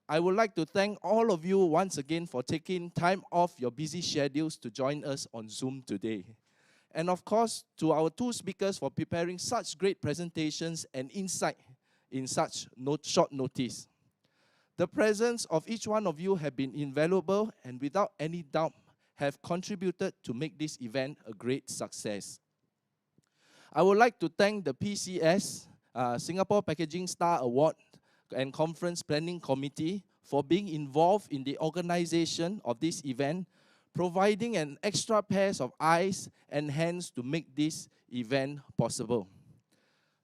I would like to thank all of you once again for taking time off your busy schedules to join us on Zoom today. And of course, to our two speakers for preparing such great presentations and insight in such short notice. The presence of each one of you have been invaluable and without any doubt have contributed to make this event a great success. I would like to thank the PCS, Singapore Packaging Star Award and Conference Planning Committee for being involved in the organization of this event, providing an extra pair of eyes and hands to make this event possible.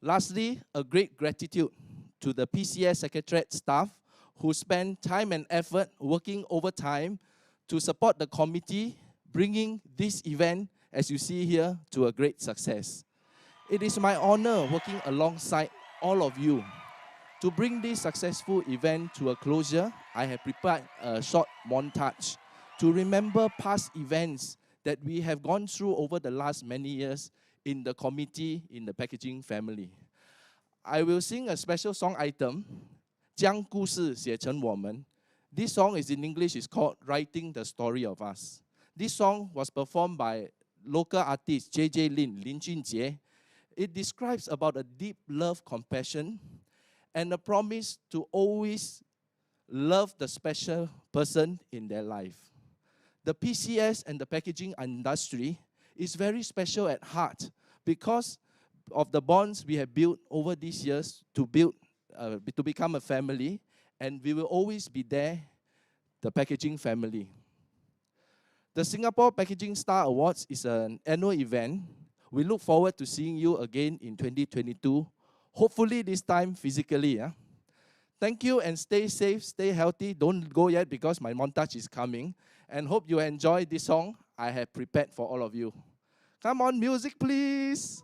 Lastly, a great gratitude to the PCS Secretariat staff who spent time and effort working overtime to support the committee, bringing this event, as you see here, to a great success. It is my honor working alongside all of you. To bring this successful event to a closure, I have prepared a short montage to remember past events that we have gone through over the last many years in the committee in the packaging family. I will sing a special song item, 将故事写成我们. This song is in English, it's called Writing the Story of Us. This song was performed by local artist J.J. Lin, Lin Junjie. It describes about a deep love, compassion, and a promise to always love the special person in their life. The PCS and the packaging industry is very special at heart because of the bonds we have built over these years to become a family, and we will always be there, the packaging family. The Singapore Packaging Star Awards is an annual event. We look forward to seeing you again in 2022, hopefully this time physically. Thank you and stay safe, stay healthy. Don't go yet because my montage is coming. And hope you enjoy this song I have prepared for all of you. Come on, music please.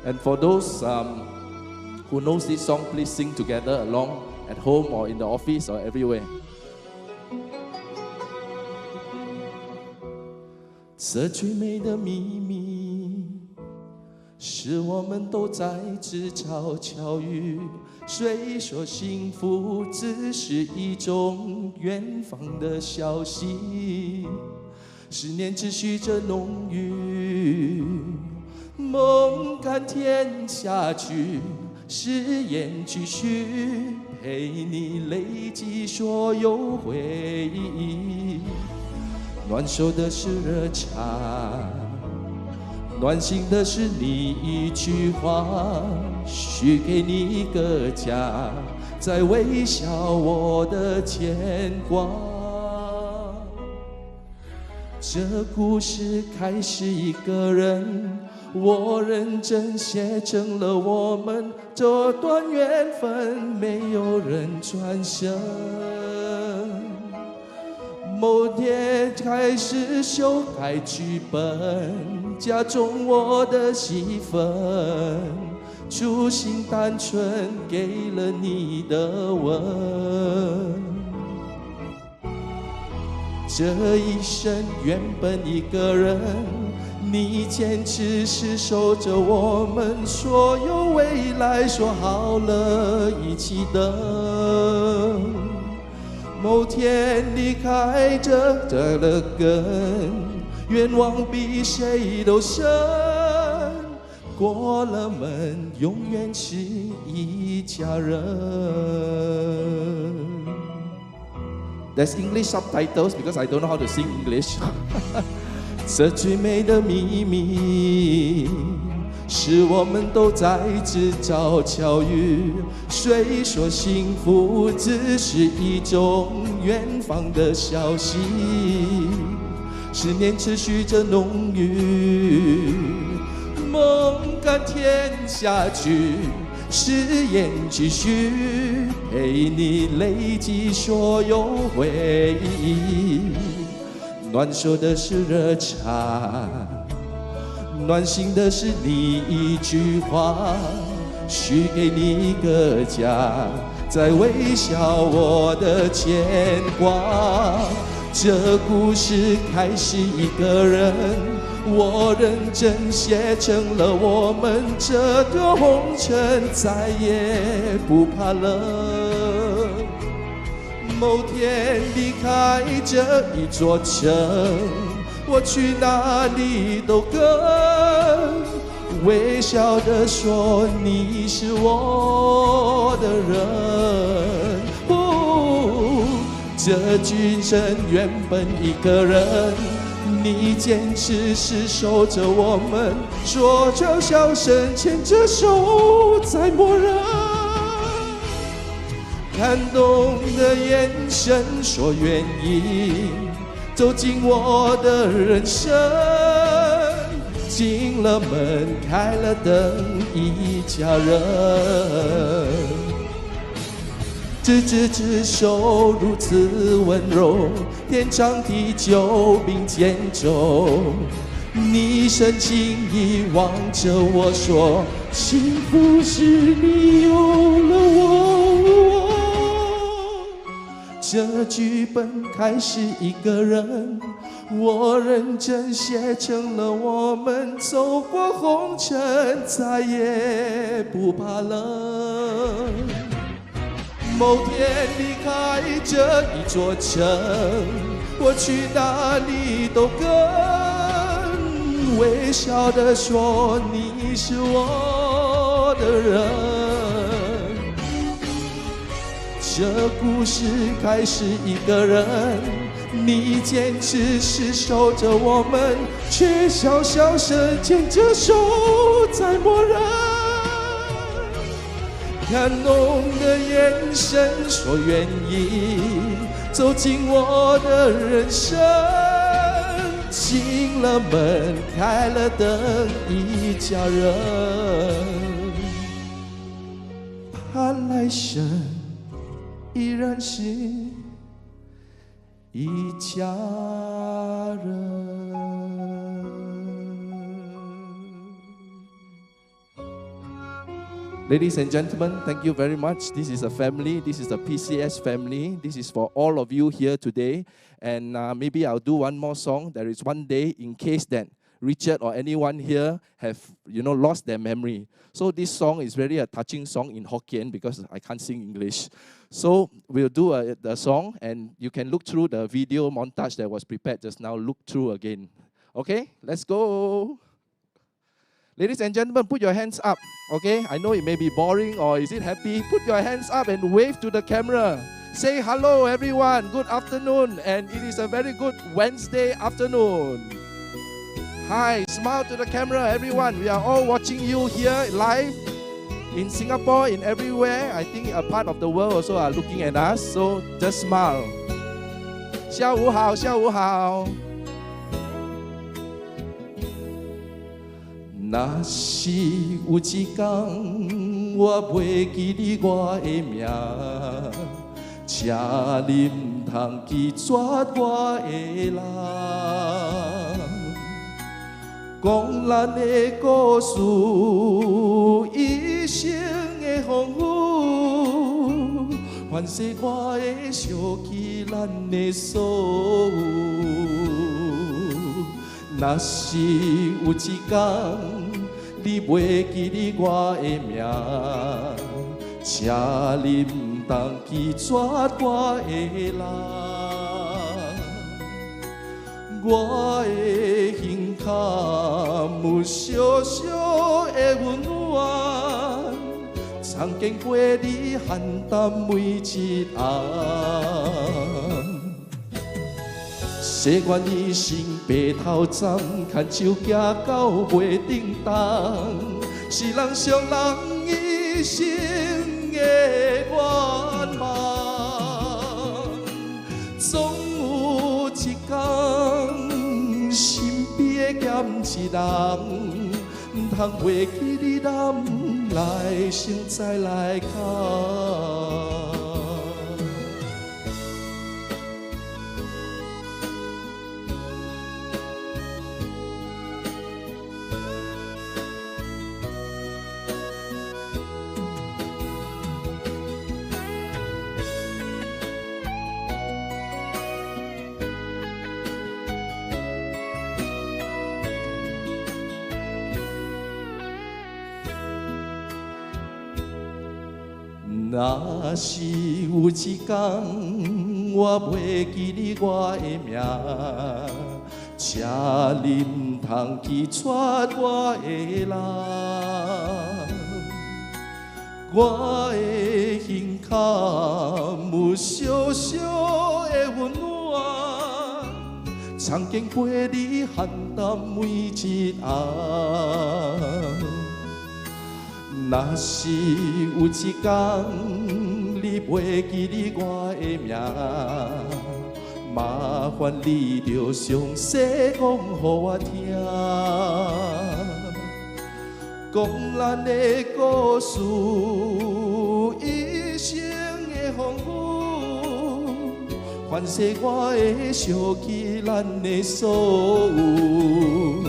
And for those who knows this song, please sing together along at home or in the office or everywhere. 这最美的秘密，是我们都在自嘲巧语。谁说幸福只是一种远方的消息？思念持续着浓郁。 梦甘甜下去，誓言继续陪你累积所有回忆。暖手的是热茶，暖心的是你一句话，许给你一个家，在微笑我的牵挂。这故事开始一个人。 我认真写成了我们这段缘分，没有人转身。某天开始修改剧本，加重我的戏份，初心单纯给了你的吻。这一生原本一个人。 你坚持是守着我们所有未来，说好了一起等。某天离开这扎了根，愿望比谁都深。过了门，永远是一家人。There's English subtitles because I don't know how to sing English. 这最美的秘密，是我们都在自找巧语。谁说幸福只是一种远方的消息？思念持续着浓郁，梦甘甜下去，誓言继续陪你累积所有回忆。 暖手的是热茶，暖心的是你一句话，许给你一个家，在微笑我的牵挂。这故事开始一个人，我认真写成了我们这个红尘，再也不怕冷。 某天离开这一座城，我去哪里都跟微笑地说你是我的人。这今生原本一个人，你坚持是守着我们，说着笑声，牵着手在默认。 感动的眼神说愿意走进我的人生，进了门开了灯，一家人。只手如此温柔，天长地久并肩走。你深情地望着我说，幸福是你有了我。这剧本开始一个人，我认真写成了我们走过红尘，再也不怕冷。某天离开这一座城，我去哪里都跟微笑地说你是我的人。这故事开始一个人，你坚持是守着我们，却小小声牵着手在默认。看浓的眼神说愿意走进我的人生，进了门开了灯，一家人。怕来生依然是一家人。Ladies and gentlemen, thank you very much. This is a family. This is the PCS family. This is for all of you here today. And maybe I'll do one more song. There is one day in case that Richard or anyone here have, lost their memory. So this song is really a touching song in Hokkien because I can't sing English. So we'll do the song and you can look through the video montage that was prepared just now. Look through again. Okay, let's go. Ladies and gentlemen, put your hands up, okay? I know it may be boring or is it happy? Put your hands up and wave to the camera. Say hello, everyone. Good afternoon. And it is a very good Wednesday afternoon. Hi, smile to the camera, everyone. We are all watching you here live in Singapore, in everywhere. I think a part of the world also are looking at us. So just smile. 下午好，下午好。若是有一天我袂记你我的名，请你唔通记绝我的人。讲咱的故事，一生的风雨，凡世我会想起咱的所有。若是有一天你袂记你我的名，请你唔通记绝我的人。我的胸坎有小小的温暖，曾经陪你寒淡每一暗。习惯你身白头鬃，牵手行到袂顶当，是人上人一生的愿望。总有一天，身边的欠一人，唔通袂记你男来生再来看。若是有一天我袂记你我的名，请你唔通记绝我的人。我的胸坎有小小的温暖，曾经陪你寒淡每一暗。若是有一天你袂记你我的名，麻烦你着详细讲予我听，讲咱的故事，一生的风雨，反正我会想起咱的所有。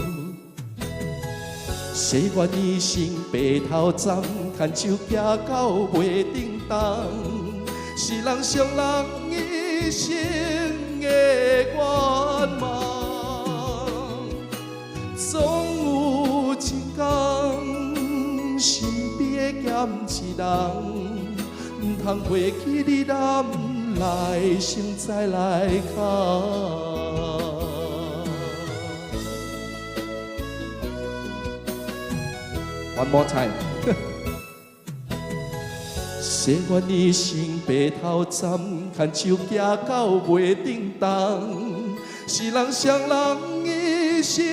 誓愿一生白头鬃，牵手行到袂叮当，是人上人一生的愿望。总有一天，身边会减一人，唔通袂记你男来生再来敲。One more time 。誓愿一生白头鬃，牵手行到袂叮当，是人上人一生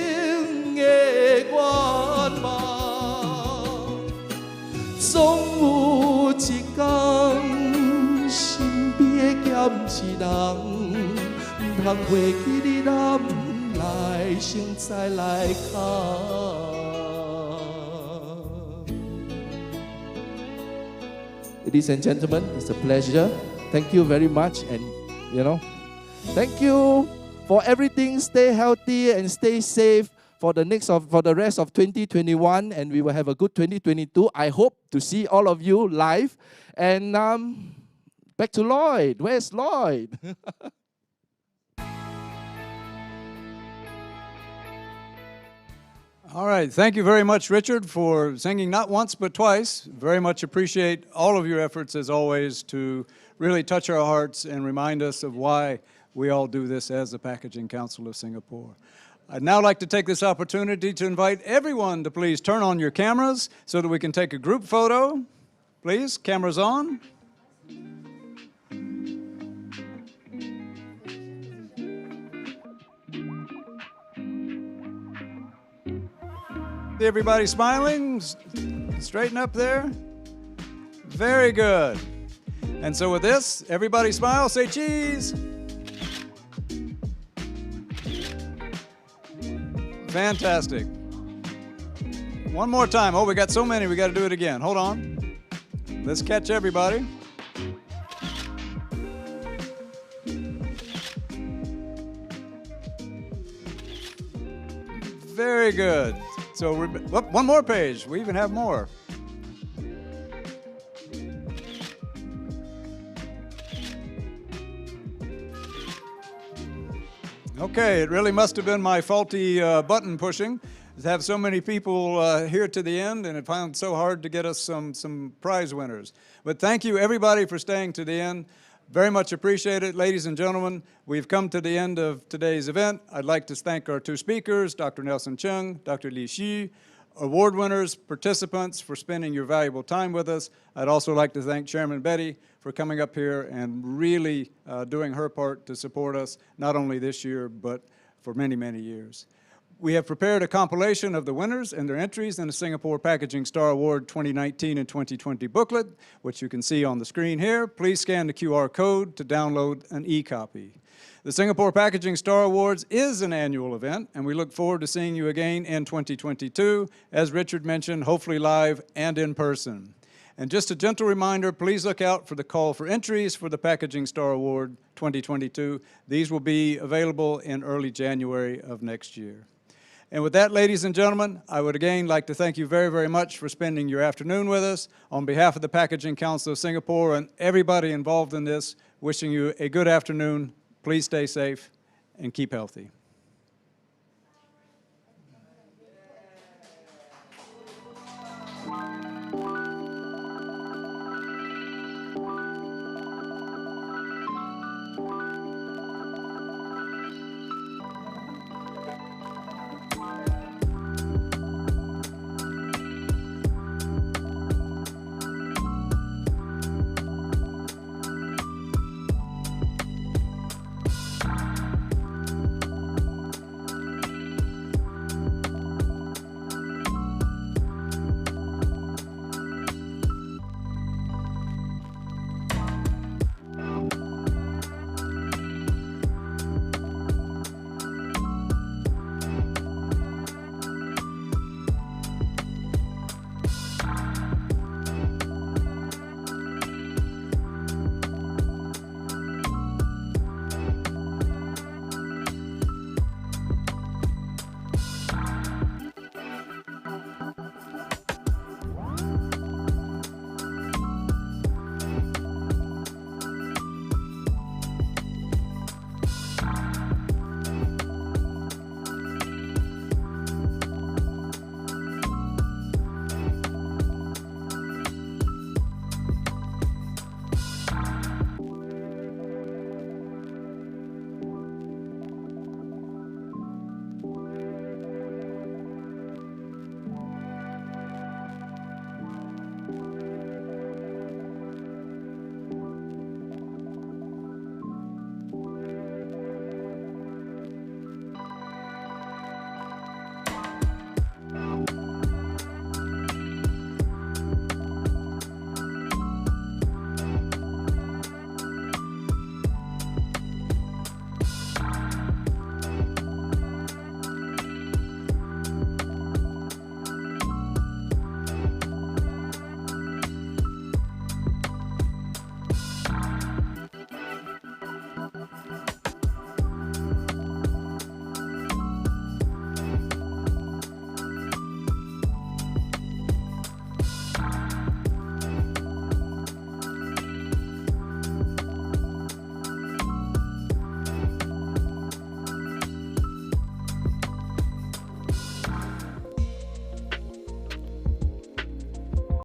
的愿望。总有一天，身边会减一人，唔通袂记你男来生再来敲。Ladies and gentlemen, it's a pleasure. Thank you very much, and thank you for everything. Stay healthy and stay safe for the rest of 2021, and we will have a good 2022. I hope to see all of you live. And back to Lloyd. Where's Lloyd? All right. Thank you very much, Richard, for singing not once but twice. Very much appreciate all of your efforts, as always, to really touch our hearts and remind us of why we all do this as the Packaging Council of Singapore. I'd now like to take this opportunity to invite everyone to please turn on your cameras so that we can take a group photo. Please, cameras on. See everybody smiling? Straighten up there. Very good. And so with this, everybody smile, say cheese. Fantastic. One more time. Oh, we got so many, we got to do it again. Hold on. Let's catch everybody. Very good. So, one more page. We even have more. Okay, it really must have been my faulty button pushing to have so many people here to the end, and it found so hard to get us some prize winners. But thank you, everybody, for staying to the end. Very much appreciate it. Ladies and gentlemen, we've come to the end of today's event. I'd like to thank our two speakers, Dr. Nelson Chung, Dr. Li Xu, award winners, participants, for spending your valuable time with us. I'd also like to thank Chairman Betty for coming up here and really doing her part to support us, not only this year, but for many, many years. We have prepared a compilation of the winners and their entries in the Singapore Packaging Star Award 2019 and 2020 booklet, which you can see on the screen here. Please scan the QR code to download an e-copy. The Singapore Packaging Star Awards is an annual event, and we look forward to seeing you again in 2022, as Richard mentioned, hopefully live and in person. And just a gentle reminder, please look out for the call for entries for the Packaging Star Award 2022. These will be available in early January of next year. And with that, ladies and gentlemen, I would again like to thank you very, very much for spending your afternoon with us. On behalf of the Packaging Council of Singapore and everybody involved in this, wishing you a good afternoon. Please stay safe and keep healthy.